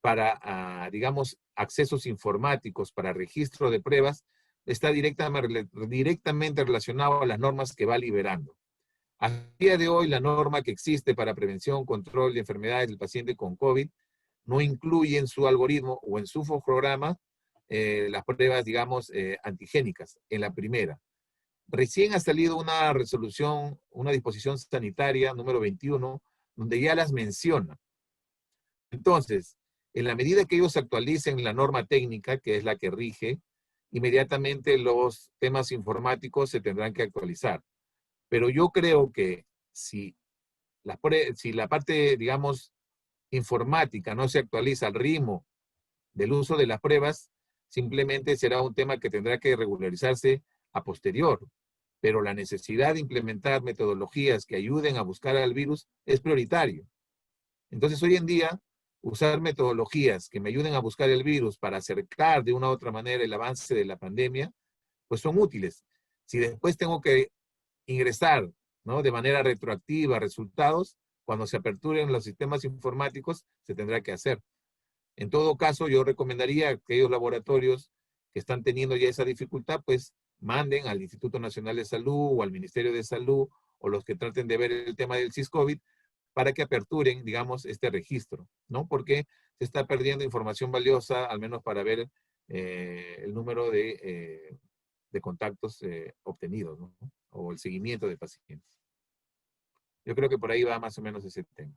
para, digamos, accesos informáticos, para registro de pruebas, está directamente relacionado a las normas que va liberando. A día de hoy, la norma que existe para prevención, control de enfermedades del paciente con COVID no incluye en su algoritmo o en su programa las pruebas, digamos, antigénicas, en la primera. Recién ha salido una resolución, una disposición sanitaria número 21, donde ya las menciona. Entonces, en la medida que ellos actualicen la norma técnica, que es la que rige, inmediatamente los temas informáticos se tendrán que actualizar. Pero yo creo que si la parte, digamos, informática no se actualiza al ritmo del uso de las pruebas, simplemente será un tema que tendrá que regularizarse a posterior. Pero la necesidad de implementar metodologías que ayuden a buscar al virus es prioritario. Entonces, hoy en día, usar metodologías que me ayuden a buscar el virus para acercar de una u otra manera el avance de la pandemia, pues son útiles. Si después tengo que ingresar, ¿no?, de manera retroactiva resultados, cuando se aperturen los sistemas informáticos, se tendrá que hacer. En todo caso, yo recomendaría que aquellos laboratorios que están teniendo ya esa dificultad, pues manden al Instituto Nacional de Salud o al Ministerio de Salud o los que traten de ver el tema del SIS-COVID para que aperturen, digamos, este registro, ¿no? Porque se está perdiendo información valiosa, al menos para ver el número de contactos obtenidos, ¿no? O el seguimiento de pacientes. Yo creo que por ahí va más o menos ese tema.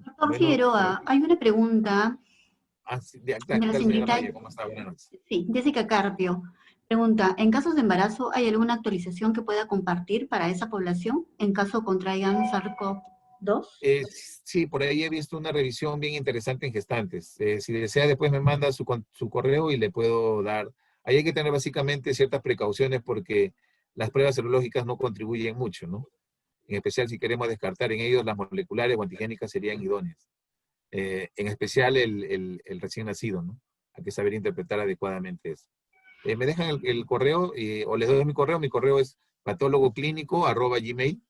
Doctor Figueroa, hay una pregunta de la señorita Maya, ¿cómo está? Buenas noches. Sí, Jessica Carpio. Pregunta, ¿en casos de embarazo hay alguna actualización que pueda compartir para esa población en caso contraigan SARS-CoV-2? Sí, por ahí he visto una revisión bien interesante en gestantes. Si desea, después me manda su correo y le puedo dar. Ahí hay que tener básicamente ciertas precauciones porque las pruebas serológicas no contribuyen mucho, ¿no? En especial si queremos descartar en ellos las moleculares o antigénicas serían idóneas. En especial el recién nacido, ¿no? Hay que saber interpretar adecuadamente eso. Me dejan el correo o les doy mi correo es patólogoclínico@gmail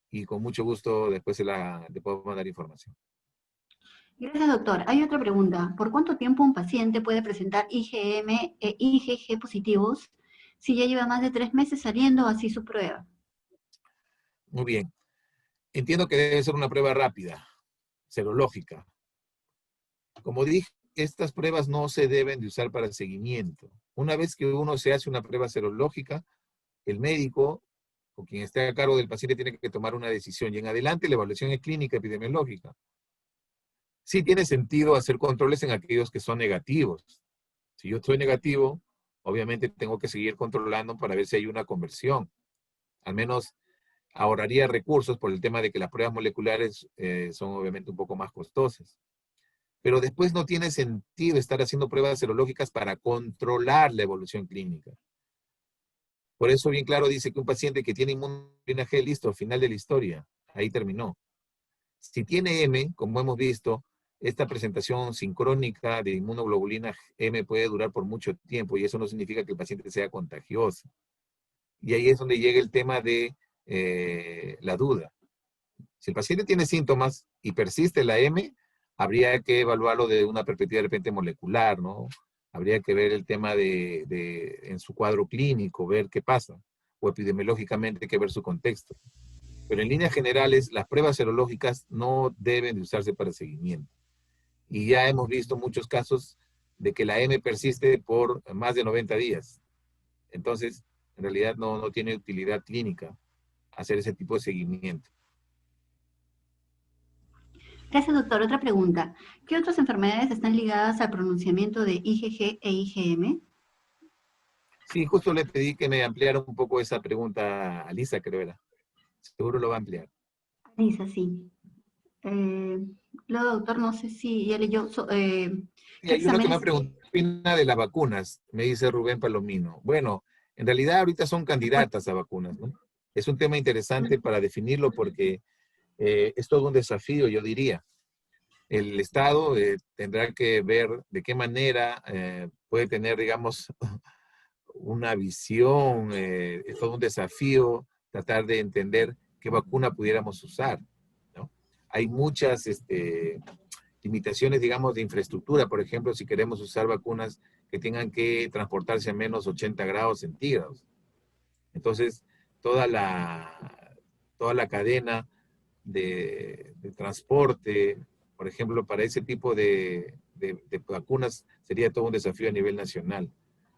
y con mucho gusto después le puedo mandar información. Gracias, doctor. Hay otra pregunta. ¿Por cuánto tiempo un paciente puede presentar IgM e IgG positivos si ya lleva más de 3 meses saliendo así su prueba? Muy bien. Entiendo que debe ser una prueba rápida, serológica. Como dije, estas pruebas no se deben de usar para el seguimiento. Una vez que uno se hace una prueba serológica, el médico o quien esté a cargo del paciente tiene que tomar una decisión y en adelante la evaluación es clínica epidemiológica. Sí tiene sentido hacer controles en aquellos que son negativos. Si yo estoy negativo, obviamente tengo que seguir controlando para ver si hay una conversión. Al menos ahorraría recursos por el tema de que las pruebas moleculares son obviamente un poco más costosas. Pero después no tiene sentido estar haciendo pruebas serológicas para controlar la evolución clínica. Por eso bien claro dice que un paciente que tiene inmunoglobulina G, listo, final de la historia, ahí terminó. Si tiene M, como hemos visto, esta presentación sincrónica de inmunoglobulina M puede durar por mucho tiempo y eso no significa que el paciente sea contagioso. Y ahí es donde llega el tema de la duda. Si el paciente tiene síntomas y persiste la M, habría que evaluarlo de una perspectiva de repente molecular, ¿no? Habría que ver el tema en su cuadro clínico, ver qué pasa, o epidemiológicamente hay que ver su contexto. Pero en líneas generales, las pruebas serológicas no deben de usarse para seguimiento. Y ya hemos visto muchos casos de que la M persiste por más de 90 días. Entonces, en realidad no tiene utilidad clínica hacer ese tipo de seguimiento. Gracias, doctor. Otra pregunta. ¿Qué otras enfermedades están ligadas al pronunciamiento de IgG e IgM? Sí, justo le pedí que me ampliara un poco esa pregunta a Lisa, creo era. Seguro lo va a ampliar. Lisa, sí. Luego, doctor, no sé si ya leyó. Y ¿Qué hay uno que me exámenes? ha preguntado, ¿qué opina de las vacunas? Me dice Rubén Palomino. Bueno, en realidad ahorita son candidatas a vacunas, ¿no? Es un tema interesante para definirlo porque es todo un desafío, yo diría. El Estado tendrá que ver de qué manera puede tener, digamos, una visión, es todo un desafío tratar de entender qué vacuna pudiéramos usar, ¿no? Hay muchas limitaciones, digamos, de infraestructura. Por ejemplo, si queremos usar vacunas que tengan que transportarse a menos 80 grados centígrados. Entonces, toda la cadena de transporte, por ejemplo, para ese tipo de vacunas sería todo un desafío a nivel nacional.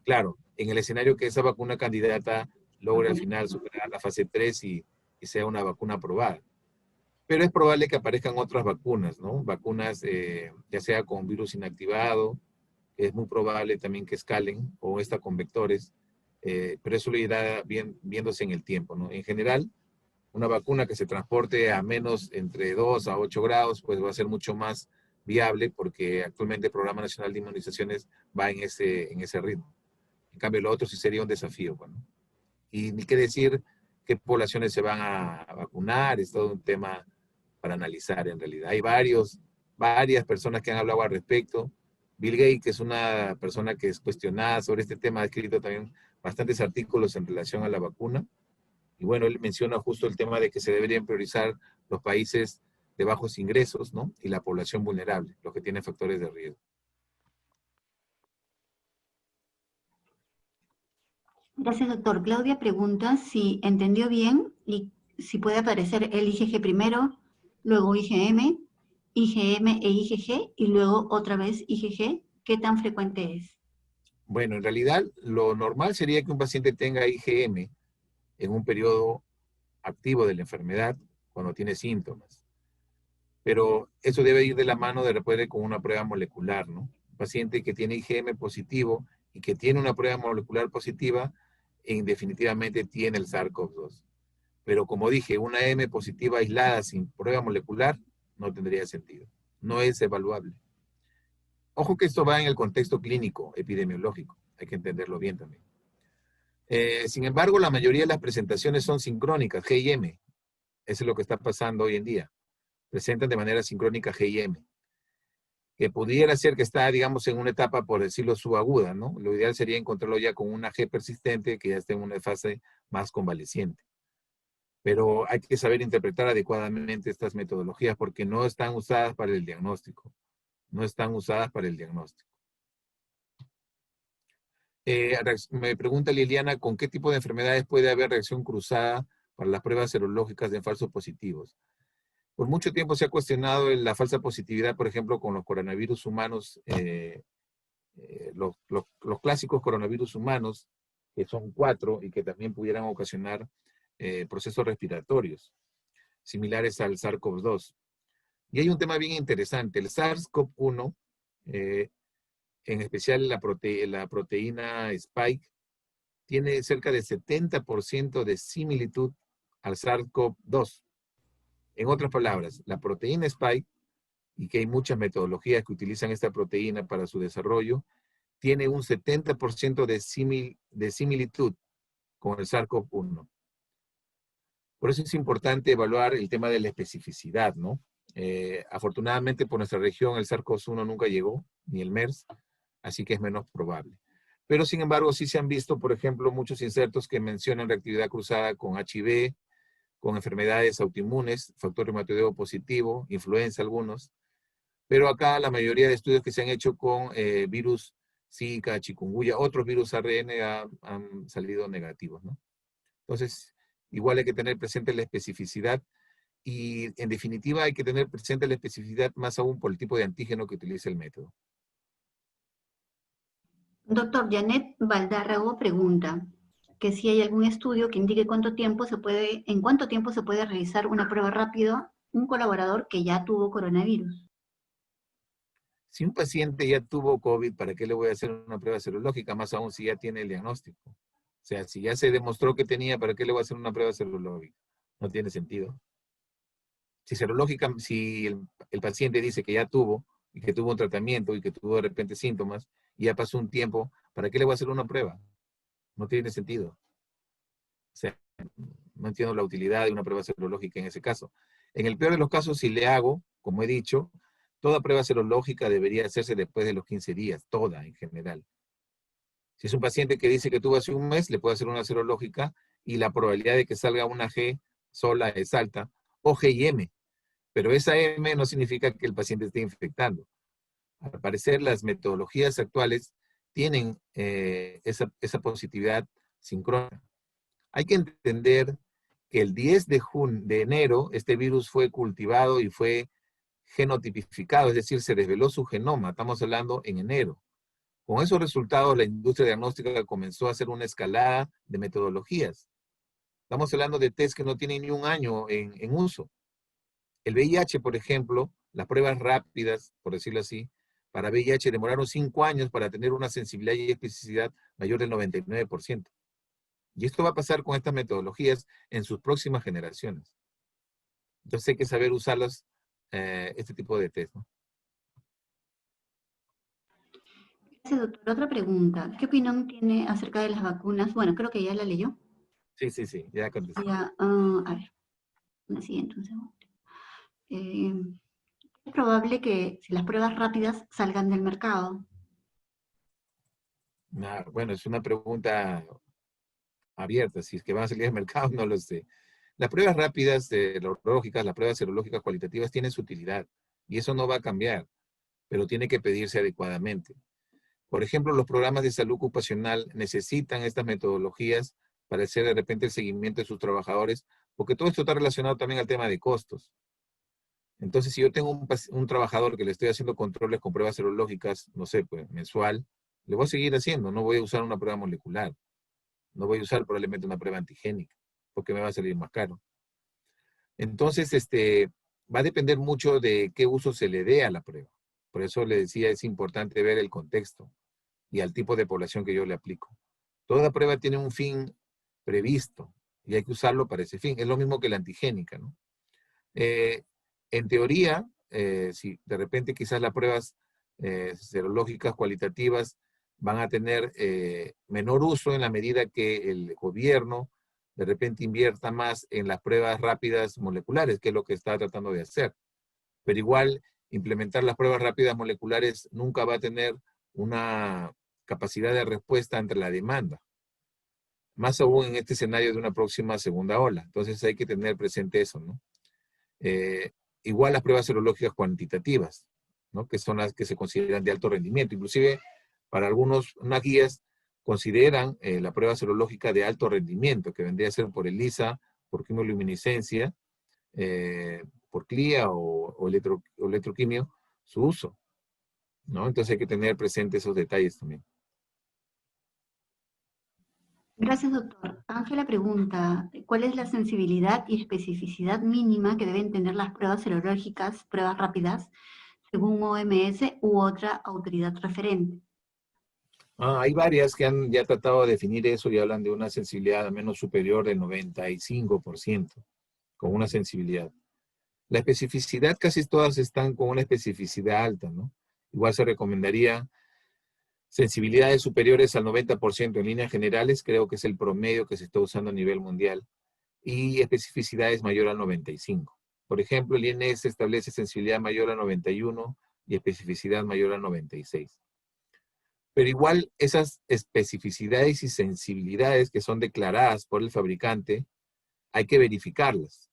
Claro, en el escenario que esa vacuna candidata logre al final superar la fase 3 y sea una vacuna aprobada. Pero es probable que aparezcan otras vacunas, ¿no? Vacunas ya sea con virus inactivado, es muy probable también que escalen, o esta con vectores, pero eso lo irá viéndose en el tiempo, ¿no? En general, una vacuna que se transporte a menos entre 2 a 8 grados, pues va a ser mucho más viable porque actualmente el Programa Nacional de Inmunizaciones va en ese ritmo. En cambio, lo otro sí sería un desafío, bueno. Y ni qué decir qué poblaciones se van a vacunar, es todo un tema para analizar en realidad. Hay varias personas que han hablado al respecto. Bill Gates, que es una persona que es cuestionada sobre este tema, ha escrito también bastantes artículos en relación a la vacuna. Y bueno, él menciona justo el tema de que se deberían priorizar los países de bajos ingresos, ¿no? Y la población vulnerable, los que tienen factores de riesgo. Gracias, doctor. Claudia pregunta si entendió bien y si puede aparecer el IgG primero, luego IgM, IgM e IgG y luego otra vez IgG. ¿Qué tan frecuente es? Bueno, en realidad lo normal sería que un paciente tenga IgM en un periodo activo de la enfermedad cuando tiene síntomas. Pero eso debe ir de la mano de repente con una prueba molecular, ¿no? Un paciente que tiene IgM positivo y que tiene una prueba molecular positiva, definitivamente tiene el SARS-CoV-2. Pero como dije, una M positiva aislada sin prueba molecular no tendría sentido. No es evaluable. Ojo que esto va en el contexto clínico, epidemiológico. Hay que entenderlo bien también. Sin embargo, la mayoría de las presentaciones son sincrónicas, G y M. Eso es lo que está pasando hoy en día. Presentan de manera sincrónica G y M. Que pudiera ser que está, digamos, en una etapa, por decirlo, subaguda, ¿no? Lo ideal sería encontrarlo ya con una G persistente que ya esté en una fase más convaleciente. Pero hay que saber interpretar adecuadamente estas metodologías porque no están usadas para el diagnóstico. No están usadas para el diagnóstico. Me pregunta Liliana, ¿con qué tipo de enfermedades puede haber reacción cruzada para las pruebas serológicas de falsos positivos? Por mucho tiempo se ha cuestionado la falsa positividad, por ejemplo, con los coronavirus humanos, los clásicos coronavirus humanos, que son 4 y que también pudieran ocasionar procesos respiratorios, similares al SARS-CoV-2. Y hay un tema bien interesante. El SARS-CoV-1, en especial la proteína Spike, tiene cerca de 70% de similitud al SARS-CoV-2. En otras palabras, la proteína Spike, y que hay muchas metodologías que utilizan esta proteína para su desarrollo, tiene un 70% de similitud con el SARS-CoV-1. Por eso es importante evaluar el tema de la especificidad, ¿no? Afortunadamente por nuestra región el SARS-CoV-1 nunca llegó, ni el MERS, así que es menos probable. Pero sin embargo sí se han visto, por ejemplo, muchos insertos que mencionan reactividad cruzada con HIV, con enfermedades autoinmunes, factor reumatoideo positivo, influenza algunos. Pero acá la mayoría de estudios que se han hecho con virus Zika, chikungunya, otros virus ARN han salido negativos, ¿no? Entonces, igual hay que tener presente la especificidad y en definitiva hay que tener presente la especificidad más aún por el tipo de antígeno que utiliza el método. Doctor, Janet Valdárrago pregunta que si hay algún estudio que indique en cuánto tiempo se puede realizar una prueba rápida un colaborador que ya tuvo coronavirus. Si un paciente ya tuvo COVID, ¿para qué le voy a hacer una prueba serológica? Más aún si ya tiene el diagnóstico. O sea, si ya se demostró que tenía, ¿para qué le voy a hacer una prueba serológica? No tiene sentido. Si serológica, si el paciente dice que ya tuvo, y que tuvo un tratamiento, y que tuvo de repente síntomas, y ya pasó un tiempo, ¿para qué le voy a hacer una prueba? No tiene sentido. O sea, no entiendo la utilidad de una prueba serológica en ese caso. En el peor de los casos, si le hago, como he dicho, toda prueba serológica debería hacerse después de los 15 días, toda en general. Si es un paciente que dice que tuvo hace un mes, le puedo hacer una serológica y la probabilidad de que salga una G sola es alta, o G y M. Pero esa M no significa que el paciente esté infectando. Al parecer, las metodologías actuales tienen esa positividad sincrónica. Hay que entender que el 10 de enero este virus fue cultivado y fue genotipificado, es decir, se desveló su genoma. Estamos hablando en enero. Con esos resultados, la industria diagnóstica comenzó a hacer una escalada de metodologías. Estamos hablando de test que no tienen ni un año en uso. El VIH, por ejemplo, las pruebas rápidas, por decirlo así, para VIH demoraron 5 años para tener una sensibilidad y especificidad mayor del 99%. Y esto va a pasar con estas metodologías en sus próximas generaciones. Entonces hay que saber usarlas, este tipo de test, ¿no? Gracias, doctor. Otra pregunta. ¿Qué opinión tiene acerca de las vacunas? Bueno, creo que ya la leyó. Sí, ya contesté. Ya, a ver, una siguiente, un segundo. Es probable que si las pruebas rápidas salgan del mercado. Bueno, es una pregunta abierta. Si es que van a salir al mercado, no lo sé. Las pruebas rápidas serológicas, las pruebas serológicas cualitativas tienen su utilidad. Y eso no va a cambiar, pero tiene que pedirse adecuadamente. Por ejemplo, los programas de salud ocupacional necesitan estas metodologías para hacer de repente el seguimiento de sus trabajadores, porque todo esto está relacionado también al tema de costos. Entonces, si yo tengo un trabajador que le estoy haciendo controles con pruebas serológicas, no sé, pues mensual, le voy a seguir haciendo, no voy a usar una prueba molecular, no voy a usar probablemente una prueba antigénica, porque me va a salir más caro. Entonces, va a depender mucho de qué uso se le dé a la prueba. Por eso le decía, es importante ver el contexto y al tipo de población que yo le aplico. Toda prueba tiene un fin previsto y hay que usarlo para ese fin. Es lo mismo que la antigénica, ¿no? En teoría, si de repente quizás las pruebas serológicas cualitativas van a tener menor uso en la medida que el gobierno de repente invierta más en las pruebas rápidas moleculares, que es lo que está tratando de hacer. Pero igual, implementar las pruebas rápidas moleculares nunca va a tener una capacidad de respuesta ante la demanda. Más aún en este escenario de una próxima segunda ola. Entonces hay que tener presente eso, ¿no? Igual las pruebas serológicas cuantitativas, ¿no? Que son las que se consideran de alto rendimiento. Inclusive, para algunas guías consideran la prueba serológica de alto rendimiento, que vendría a ser por ELISA, por quimioluminiscencia, por CLIA o electroquimio, su uso, ¿no? Entonces hay que tener presente esos detalles también. Gracias, doctor. Ángela pregunta, ¿cuál es la sensibilidad y especificidad mínima que deben tener las pruebas serológicas, pruebas rápidas, según OMS u otra autoridad referente? Hay varias que han ya tratado de definir eso y hablan de una sensibilidad al menos superior del 95%, con una sensibilidad. La especificidad, casi todas están con una especificidad alta, ¿no? Igual se recomendaría sensibilidades superiores al 90% en líneas generales, creo que es el promedio que se está usando a nivel mundial, y especificidades mayor al 95%. Por ejemplo, el INS establece sensibilidad mayor a 91 y especificidad mayor a 96. Pero igual esas especificidades y sensibilidades que son declaradas por el fabricante, hay que verificarlas.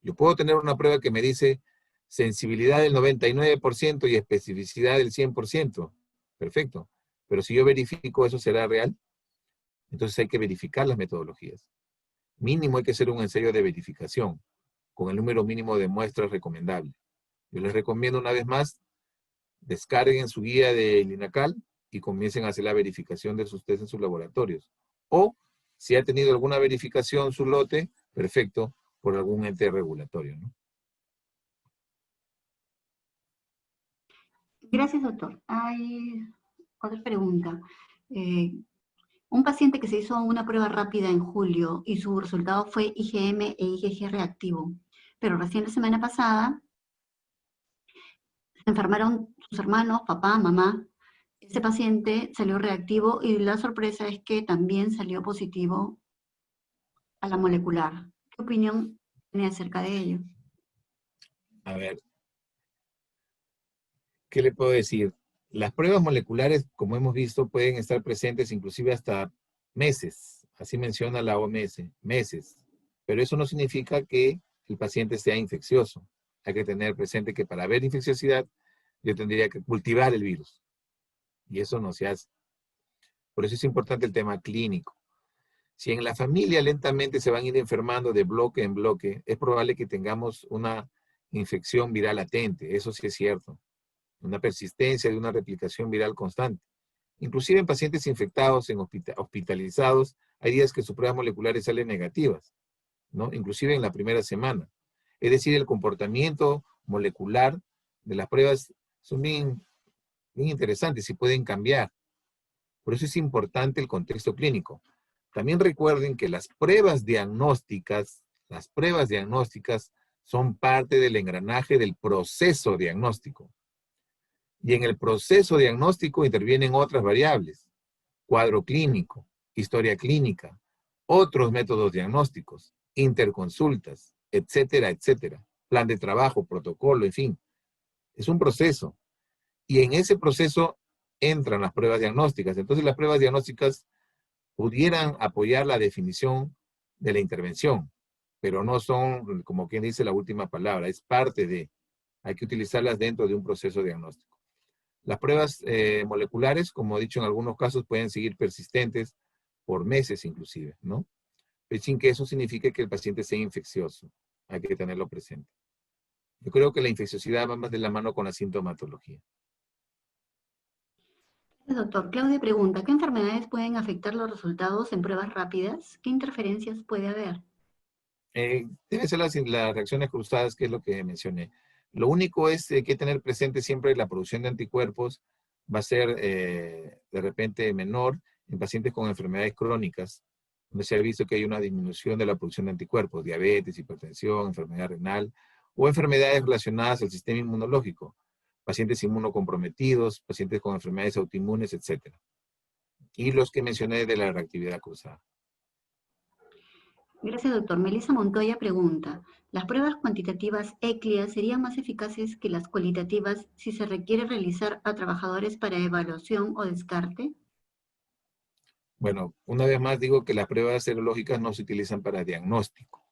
Yo puedo tener una prueba que me dice sensibilidad del 99% y especificidad del 100%. Perfecto. Pero si yo verifico, ¿eso será real? Entonces hay que verificar las metodologías. Mínimo hay que hacer un ensayo de verificación con el número mínimo de muestras recomendable. Yo les recomiendo una vez más, descarguen su guía del INACAL y comiencen a hacer la verificación de sus test en sus laboratorios. O, si ha tenido alguna verificación su lote, perfecto, por algún ente regulatorio, ¿no? Gracias, doctor. Hay otra pregunta. Un paciente que se hizo una prueba rápida en julio y su resultado fue IgM e IgG reactivo, pero recién la semana pasada se enfermaron sus hermanos, papá, mamá. Ese paciente salió reactivo y la sorpresa es que también salió positivo a la molecular. ¿Qué opinión tiene acerca de ello? A ver, ¿qué le puedo decir? Las pruebas moleculares, como hemos visto, pueden estar presentes inclusive hasta meses. Así menciona la OMS, meses. Pero eso no significa que el paciente sea infeccioso. Hay que tener presente que para ver infecciosidad, yo tendría que cultivar el virus. Y eso no se hace. Por eso es importante el tema clínico. Si en la familia lentamente se van a ir enfermando de bloque en bloque, es probable que tengamos una infección viral latente. Eso sí es cierto. Una persistencia de una replicación viral constante. Inclusive en pacientes infectados, hospitalizados, hay días que sus pruebas moleculares salen negativas, ¿no? Inclusive en la primera semana. Es decir, el comportamiento molecular de las pruebas son bien interesantes y pueden cambiar. Por eso es importante el contexto clínico. También recuerden que las pruebas diagnósticas son parte del engranaje del proceso diagnóstico. Y en el proceso diagnóstico intervienen otras variables: cuadro clínico, historia clínica, otros métodos diagnósticos, interconsultas, etcétera, etcétera. Plan de trabajo, protocolo, en fin. Es un proceso. Y en ese proceso entran las pruebas diagnósticas. Entonces las pruebas diagnósticas pudieran apoyar la definición de la intervención, pero no son, como quien dice, la última palabra. Es parte de. Hay que utilizarlas dentro de un proceso diagnóstico. Las pruebas moleculares, como he dicho en algunos casos, pueden seguir persistentes por meses inclusive, ¿no? Pero sin que eso signifique que el paciente sea infeccioso. Hay que tenerlo presente. Yo creo que la infecciosidad va más de la mano con la sintomatología. Doctor, Claudia pregunta, ¿qué enfermedades pueden afectar los resultados en pruebas rápidas? ¿Qué interferencias puede haber? Deben ser las reacciones cruzadas, que es lo que mencioné. Lo único es que hay que tener presente siempre la producción de anticuerpos va a ser de repente menor en pacientes con enfermedades crónicas, donde se ha visto que hay una disminución de la producción de anticuerpos, diabetes, hipertensión, enfermedad renal, o enfermedades relacionadas al sistema inmunológico, pacientes inmunocomprometidos, pacientes con enfermedades autoinmunes, etc. Y los que mencioné de la reactividad cruzada. Gracias, doctor. Melissa Montoya pregunta, ¿las pruebas cuantitativas ECLIA serían más eficaces que las cualitativas si se requiere realizar a trabajadores para evaluación o descarte? Bueno, una vez más digo que las pruebas serológicas no se utilizan para diagnóstico.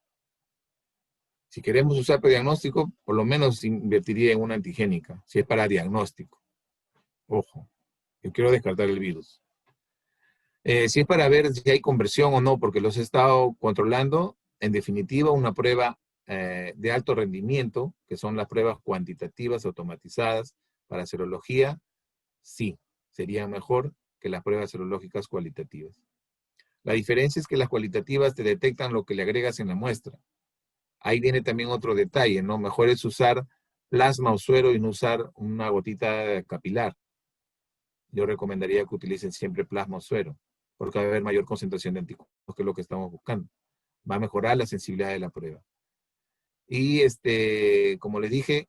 Si queremos usar para diagnóstico, por lo menos invertiría en una antigénica, si es para diagnóstico. Ojo, yo quiero descartar el virus. Si es para ver si hay conversión o no, porque los he estado controlando, en definitiva, una prueba de alto rendimiento, que son las pruebas cuantitativas automatizadas para serología, sí, sería mejor que las pruebas serológicas cualitativas. La diferencia es que las cualitativas te detectan lo que le agregas en la muestra. Ahí viene también otro detalle, ¿no? Mejor es usar plasma o suero y no usar una gotita capilar. Yo recomendaría que utilicen siempre plasma o suero, porque va a haber mayor concentración de anticuerpos, que es lo que estamos buscando. Va a mejorar la sensibilidad de la prueba. Y como les dije,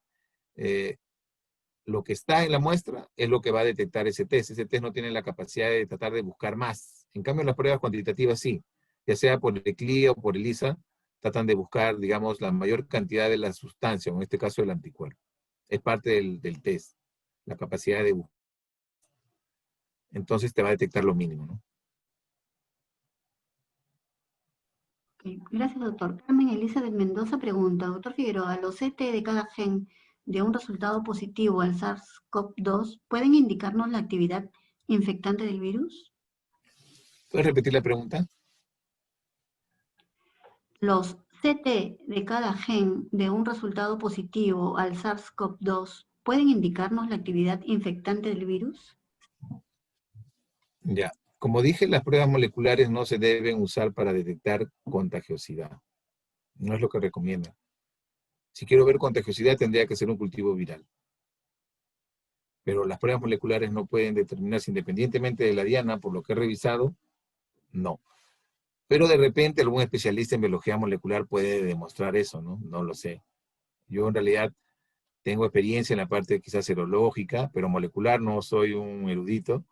lo que está en la muestra es lo que va a detectar ese test. Ese test no tiene la capacidad de tratar de buscar más. En cambio, las pruebas cuantitativas sí, ya sea por el CLIA o por el ELISA, tratan de buscar, digamos, la mayor cantidad de la sustancia, en este caso el anticuerpo. Es parte del test, la capacidad de buscar. Entonces te va a detectar lo mínimo, ¿no? Ok, gracias, doctor. Carmen Elizabeth Mendoza pregunta, doctor Figueroa, ¿los CT de cada gen de un resultado positivo al SARS-CoV-2 pueden indicarnos la actividad infectante del virus? ¿Puedes repetir la pregunta? ¿Los CT de cada gen de un resultado positivo al SARS-CoV-2 pueden indicarnos la actividad infectante del virus? Ya. Como dije, las pruebas moleculares no se deben usar para detectar contagiosidad. No es lo que recomienda. Si quiero ver contagiosidad, tendría que ser un cultivo viral. Pero las pruebas moleculares no pueden determinarse independientemente de la diana, por lo que he revisado, no. Pero de repente algún especialista en biología molecular puede demostrar eso, ¿no? No lo sé. Yo en realidad tengo experiencia en la parte quizás serológica, pero molecular no soy un erudito.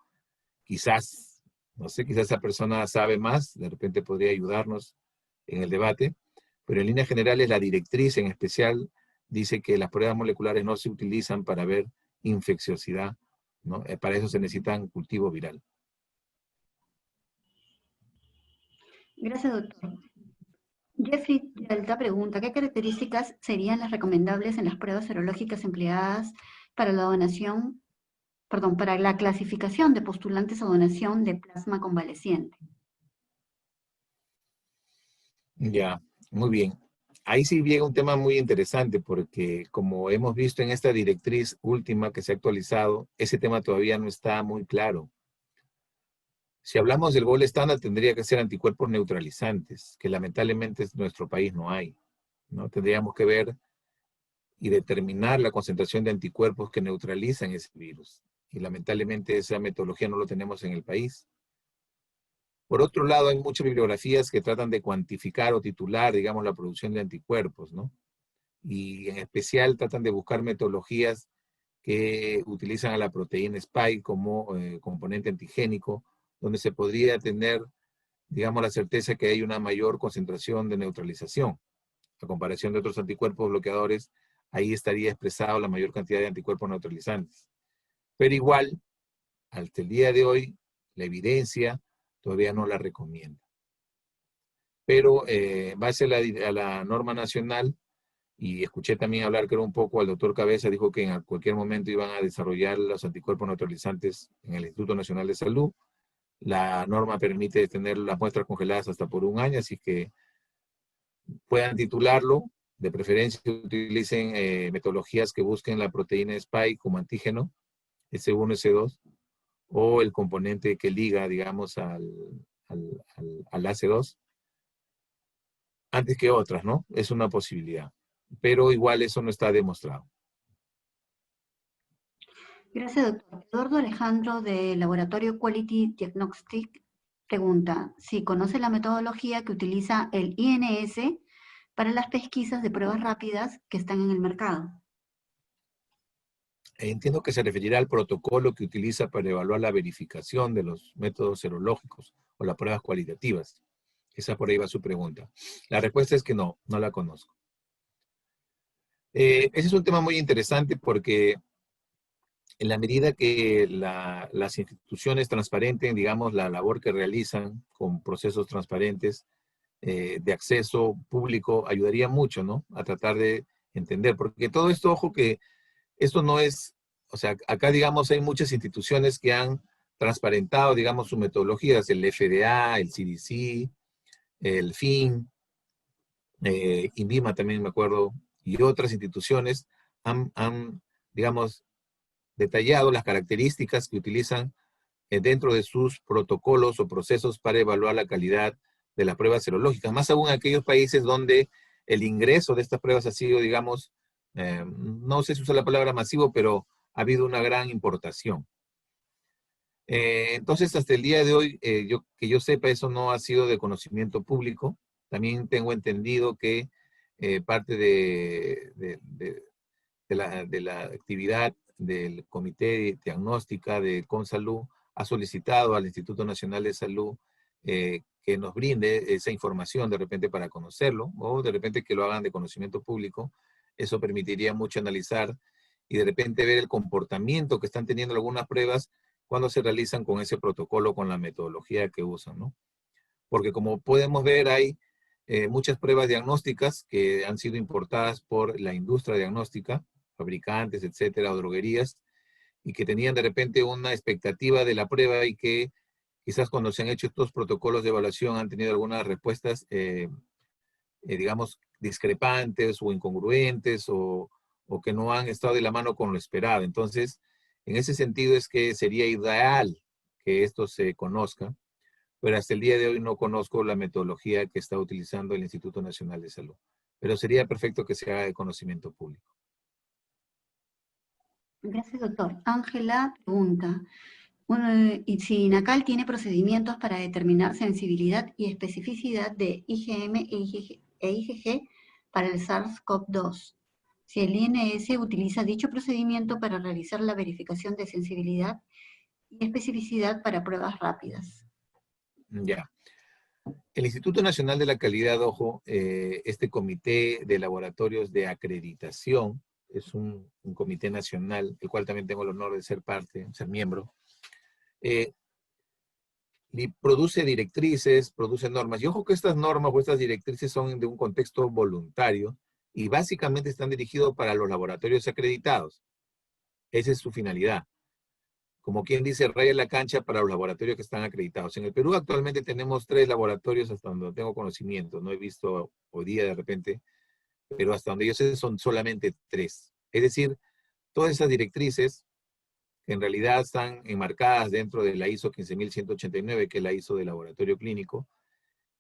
Quizás, no sé, quizás esa persona sabe más, de repente podría ayudarnos en el debate, pero en líneas generales la directriz en especial dice que las pruebas moleculares no se utilizan para ver infecciosidad, ¿no? Para eso se necesita un cultivo viral. Gracias, doctor. Jeffrey Yalta pregunta, ¿qué características serían las recomendables en las pruebas serológicas empleadas para la donación, perdón, para la clasificación de postulantes a donación de plasma convaleciente? Ya, muy bien. Ahí sí llega un tema muy interesante porque como hemos visto en esta directriz última que se ha actualizado, ese tema todavía no está muy claro. Si hablamos del gol estándar, tendría que ser anticuerpos neutralizantes, que lamentablemente en nuestro país no hay, ¿no? Tendríamos que ver y determinar la concentración de anticuerpos que neutralizan ese virus. Y lamentablemente esa metodología no lo tenemos en el país. Por otro lado, hay muchas bibliografías que tratan de cuantificar o titular, digamos, la producción de anticuerpos, ¿no? Y en especial tratan de buscar metodologías que utilizan a la proteína spike como componente antigénico, donde se podría tener, digamos, la certeza que hay una mayor concentración de neutralización. A comparación de otros anticuerpos bloqueadores, ahí estaría expresado la mayor cantidad de anticuerpos neutralizantes. Pero igual, hasta el día de hoy, la evidencia todavía no la recomienda. Pero base a la norma nacional, y escuché también hablar, creo, un poco al doctor Cabeza, dijo que en cualquier momento iban a desarrollar los anticuerpos neutralizantes en el Instituto Nacional de Salud. La norma permite tener las muestras congeladas hasta por un año, así que puedan titularlo. De preferencia utilicen metodologías que busquen la proteína spike como antígeno, S1, S2, o el componente que liga, digamos, al AC2, antes que otras, ¿no? Es una posibilidad. Pero igual eso no está demostrado. Gracias, doctor. Eduardo Alejandro, del laboratorio Quality Diagnostic, pregunta si conoce la metodología que utiliza el INS para las pesquisas de pruebas rápidas que están en el mercado. Entiendo que se referirá al protocolo que utiliza para evaluar la verificación de los métodos serológicos o las pruebas cualitativas. Esa por ahí va su pregunta. La respuesta es que no, no la conozco. Ese es un tema muy interesante porque en la medida que las instituciones transparenten, digamos, la labor que realizan con procesos transparentes de acceso público, ayudaría mucho, ¿no? A tratar de entender, porque todo esto, ojo que esto no es, o sea, acá, digamos, hay muchas instituciones que han transparentado, digamos, sus metodologías, el FDA, el CDC, el FIN, INVIMA también me acuerdo, y otras instituciones han, digamos, detallado las características que utilizan dentro de sus protocolos o procesos para evaluar la calidad de las pruebas serológicas, más aún en aquellos países donde el ingreso de estas pruebas ha sido, digamos, no sé si usa la palabra masivo, pero ha habido una gran importación. Entonces, hasta el día de hoy, que yo sepa, eso no ha sido de conocimiento público. También tengo entendido que parte de la actividad del Comité Diagnóstica de Consalud ha solicitado al Instituto Nacional de Salud que nos brinde esa información de repente para conocerlo, o de repente que lo hagan de conocimiento público. Eso permitiría mucho analizar y de repente ver el comportamiento que están teniendo algunas pruebas cuando se realizan con ese protocolo, con la metodología que usan, ¿no? Porque como podemos ver, hay muchas pruebas diagnósticas que han sido importadas por la industria diagnóstica, fabricantes, etcétera, o droguerías, y que tenían de repente una expectativa de la prueba y que quizás cuando se han hecho estos protocolos de evaluación han tenido algunas respuestas, digamos, discrepantes o incongruentes o que no han estado de la mano con lo esperado. Entonces, en ese sentido es que sería ideal que esto se conozca, pero hasta el día de hoy no conozco la metodología que está utilizando el Instituto Nacional de Salud. Pero sería perfecto que se haga de conocimiento público. Gracias, doctor. Ángela pregunta, ¿y si INACAL tiene procedimientos para determinar sensibilidad y especificidad de IgM e IgG para el SARS-CoV-2? Si el INS utiliza dicho procedimiento para realizar la verificación de sensibilidad y especificidad para pruebas rápidas. Ya. El Instituto Nacional de la Calidad, ojo, este comité de laboratorios de acreditación, es un comité nacional, el cual también tengo el honor de ser parte, ser miembro, y produce directrices, produce normas. Y ojo que estas normas o estas directrices son de un contexto voluntario y básicamente están dirigidos para los laboratorios acreditados. Esa es su finalidad. Como quien dice, raya la cancha para los laboratorios que están acreditados. En el Perú actualmente tenemos 3 laboratorios hasta donde tengo conocimiento. No he visto hoy día de repente, pero hasta donde yo sé son solamente 3. Es decir, todas esas directrices que en realidad están enmarcadas dentro de la ISO 15189, que es la ISO de laboratorio clínico,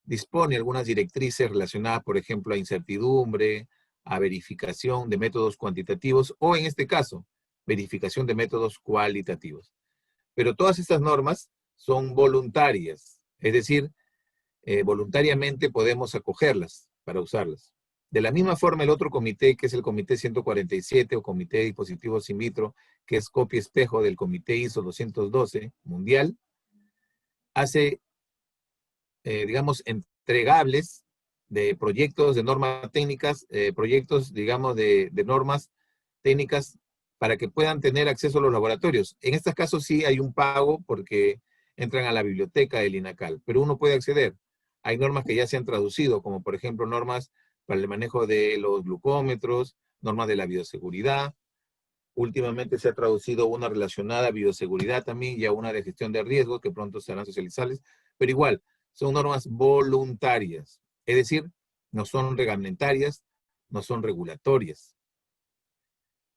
dispone algunas directrices relacionadas, por ejemplo, a incertidumbre, a verificación de métodos cuantitativos, o en este caso, verificación de métodos cualitativos. Pero todas estas normas son voluntarias, es decir, voluntariamente podemos acogerlas para usarlas. De la misma forma, el otro comité, que es el Comité 147 o Comité de Dispositivos In Vitro, que es copia espejo del Comité ISO 212 mundial, hace, digamos, entregables de proyectos de normas técnicas, proyectos, digamos, de normas técnicas para que puedan tener acceso a los laboratorios. En estos casos sí hay un pago porque entran a la biblioteca del INACAL, pero uno puede acceder. Hay normas que ya se han traducido, como por ejemplo normas para el manejo de los glucómetros, normas de la bioseguridad. Últimamente se ha traducido una relacionada a bioseguridad también y a una de gestión de riesgos que pronto serán socializables, pero igual, son normas voluntarias, es decir, no son reglamentarias, no son regulatorias.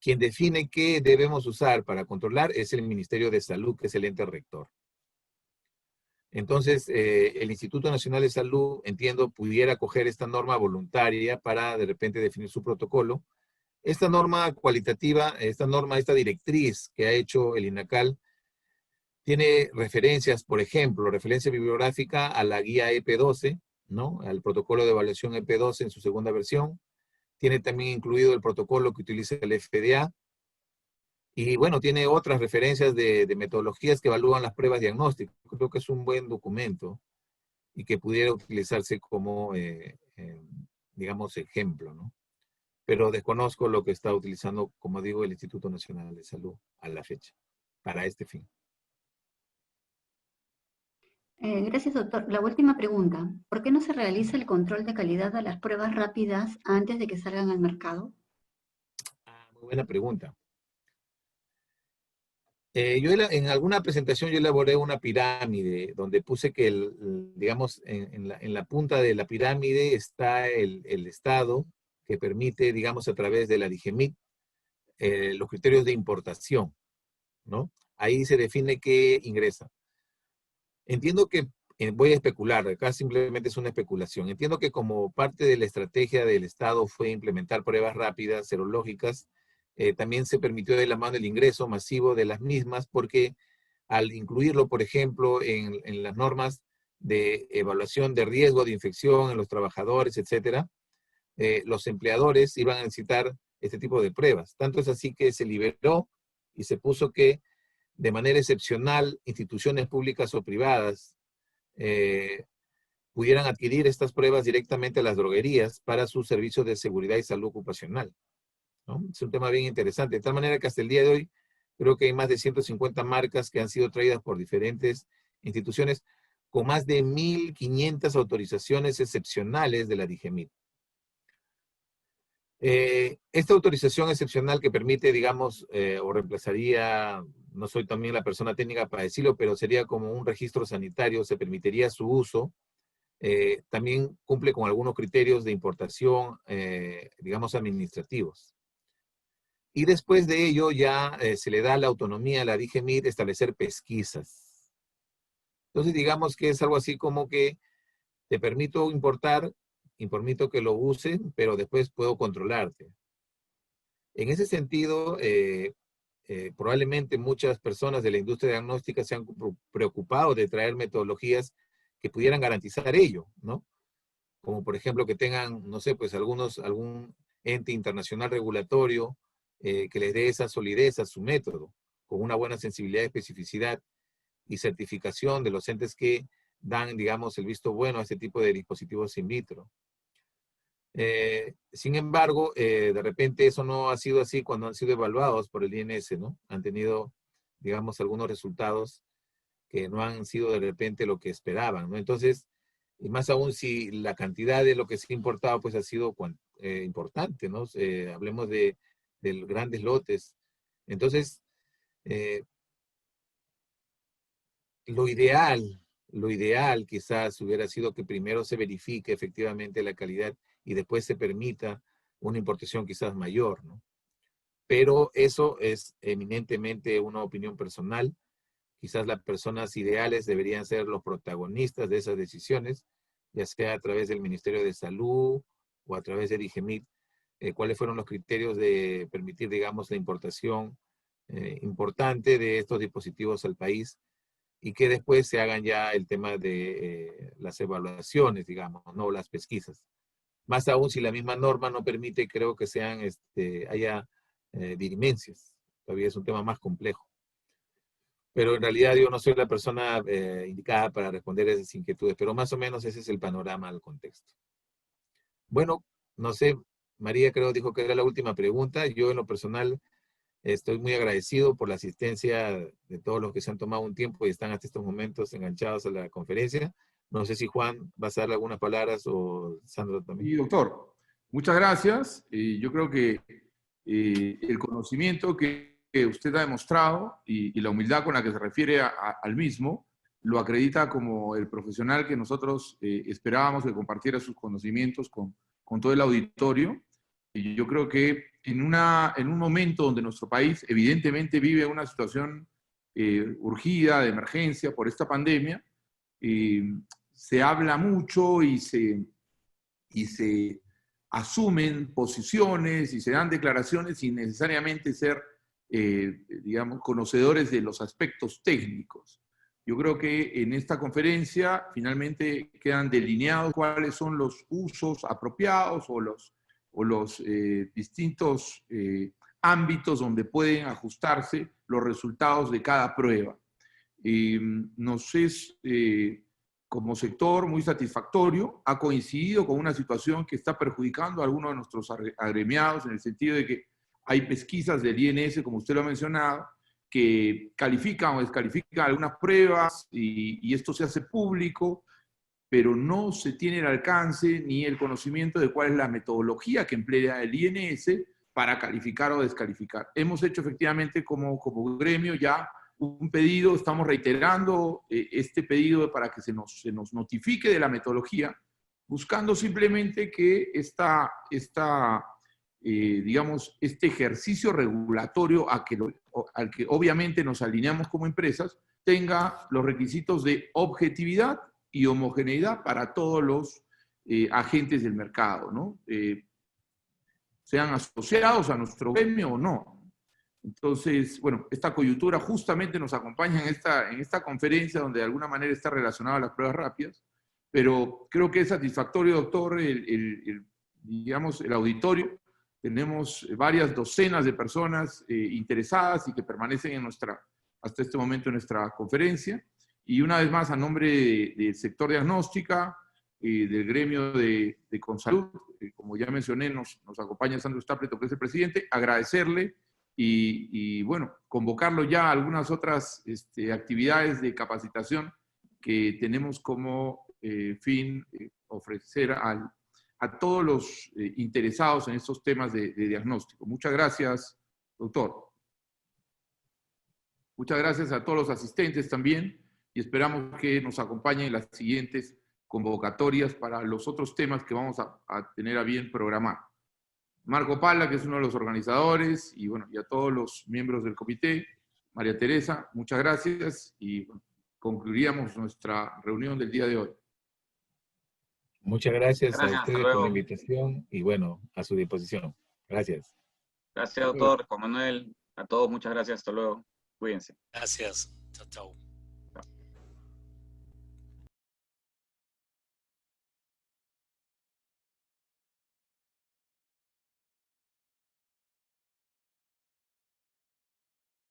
Quien define qué debemos usar para controlar es el Ministerio de Salud, que es el ente rector. Entonces, el Instituto Nacional de Salud, entiendo, pudiera coger esta norma voluntaria para de repente definir su protocolo. Esta norma cualitativa, esta directriz que ha hecho el INACAL, tiene referencias, por ejemplo, referencia bibliográfica a la guía EP12, ¿no? Al protocolo de evaluación EP12 en su segunda versión. Tiene también incluido el protocolo que utiliza el FDA. Y bueno, tiene otras referencias de metodologías que evalúan las pruebas diagnósticas. Creo que es un buen documento y que pudiera utilizarse como, digamos, ejemplo, ¿no? Pero desconozco lo que está utilizando, como digo, el Instituto Nacional de Salud a la fecha, para este fin. Gracias, doctor. La última pregunta. ¿Por qué no se realiza el control de calidad de las pruebas rápidas antes de que salgan al mercado? Muy buena pregunta. En alguna presentación yo elaboré una pirámide donde puse que, digamos, en la punta de la pirámide está el Estado que permite, digamos, a través de la DIGEMIT, los criterios de importación, ¿no? Ahí se define qué ingresa. Entiendo que, voy a especular, acá simplemente es una especulación. Entiendo que como parte de la estrategia del Estado fue implementar pruebas rápidas, serológicas, también se permitió de la mano el ingreso masivo de las mismas, porque al incluirlo, por ejemplo, en las normas de evaluación de riesgo de infección en los trabajadores, etcétera, los empleadores iban a necesitar este tipo de pruebas. Tanto es así que se liberó y se puso que de manera excepcional instituciones públicas o privadas pudieran adquirir estas pruebas directamente a las droguerías para sus servicios de seguridad y salud ocupacional, ¿no? Es un tema bien interesante, de tal manera que hasta el día de hoy creo que hay más de 150 marcas que han sido traídas por diferentes instituciones con más de 1.500 autorizaciones excepcionales de la DIGEMIT. Esta autorización excepcional que permite, digamos, o reemplazaría, no soy también la persona técnica para decirlo, pero sería como un registro sanitario, se permitiría su uso, también cumple con algunos criterios de importación, digamos, administrativos. Y después de ello ya se le da la autonomía a la DIGEMIT de establecer pesquisas. Entonces digamos que es algo así como que te permito importar y permito que lo usen, pero después puedo controlarte. En ese sentido, probablemente muchas personas de la industria diagnóstica se han preocupado de traer metodologías que pudieran garantizar ello, ¿no? Como por ejemplo que tengan, no sé, pues algún ente internacional regulatorio que les dé esa solidez a su método, con una buena sensibilidad y especificidad y certificación de los entes que dan, digamos, el visto bueno a este tipo de dispositivos in vitro. Sin embargo, de repente eso no ha sido así cuando han sido evaluados por el INS, ¿no? Han tenido, digamos, algunos resultados que no han sido de repente lo que esperaban, ¿no? Entonces, y más aún si la cantidad de lo que se ha importado pues ha sido importante, ¿no? Hablemos de grandes lotes. Entonces, lo ideal quizás hubiera sido que primero se verifique efectivamente la calidad y después se permita una importación quizás mayor, ¿no? Pero eso es eminentemente una opinión personal. Quizás las personas ideales deberían ser los protagonistas de esas decisiones, ya sea a través del Ministerio de Salud o a través de DIGEMIT, cuáles fueron los criterios de permitir, digamos, la importación importante de estos dispositivos al país y que después se hagan ya el tema de las evaluaciones, digamos, no las pesquisas. Más aún si la misma norma no permite, creo que haya dirimencias. Todavía es un tema más complejo. Pero en realidad yo no soy la persona indicada para responder esas inquietudes, pero más o menos ese es el panorama del contexto. Bueno, no sé, María creo dijo que era la última pregunta. Yo en lo personal estoy muy agradecido por la asistencia de todos los que se han tomado un tiempo y están hasta estos momentos enganchados a la conferencia. No sé si Juan va a dar algunas palabras o Sandro también. Sí, doctor. Muchas gracias. Yo creo que el conocimiento que usted ha demostrado y la humildad con la que se refiere al mismo lo acredita como el profesional que nosotros esperábamos que compartiera sus conocimientos con todo el auditorio. Y yo creo que en un momento donde nuestro país evidentemente vive una situación urgida, de emergencia por esta pandemia, se habla mucho y se asumen posiciones y se dan declaraciones sin necesariamente ser, digamos, conocedores de los aspectos técnicos. Yo creo que en esta conferencia finalmente quedan delineados cuáles son los usos apropiados o los distintos ámbitos donde pueden ajustarse los resultados de cada prueba. Nos es, como sector, muy satisfactorio. Ha coincidido con una situación que está perjudicando a algunos de nuestros agremiados, en el sentido de que hay pesquisas del INS, como usted lo ha mencionado, que califican o descalifican algunas pruebas y esto se hace público, pero no se tiene el alcance ni el conocimiento de cuál es la metodología que emplea el INS para calificar o descalificar. Hemos hecho efectivamente como gremio ya un pedido, estamos reiterando este pedido para que se nos notifique de la metodología, buscando simplemente que esta digamos, este ejercicio regulatorio al que obviamente nos alineamos como empresas, tenga los requisitos de objetividad y homogeneidad para todos los agentes del mercado, ¿no? Sean asociados a nuestro gremio o no. Entonces, bueno, esta coyuntura justamente nos acompaña en esta conferencia donde de alguna manera está relacionada a las pruebas rápidas, pero creo que es satisfactorio, doctor, digamos, el auditorio. Tenemos varias docenas de personas interesadas y que permanecen hasta este momento en nuestra conferencia. Y una vez más, a nombre del sector diagnóstica, del gremio de Consalud, como ya mencioné, nos acompaña Sandro Stapleton, que es el presidente, agradecerle y bueno, convocarlo ya a algunas otras actividades de capacitación que tenemos como fin ofrecer a todos los interesados en estos temas de diagnóstico. Muchas gracias, doctor. Muchas gracias a todos los asistentes también y esperamos que nos acompañen en las siguientes convocatorias para los otros temas que vamos a tener a bien programar. Marco Pala, que es uno de los organizadores, y bueno, y a todos los miembros del comité. María Teresa, muchas gracias y bueno, concluiríamos nuestra reunión del día de hoy. Muchas gracias a Gracias, ustedes por la invitación y bueno, a su disposición. Gracias. Gracias, doctor Juan Manuel. A todos, muchas gracias. Hasta luego. Cuídense. Gracias. Chao, chao.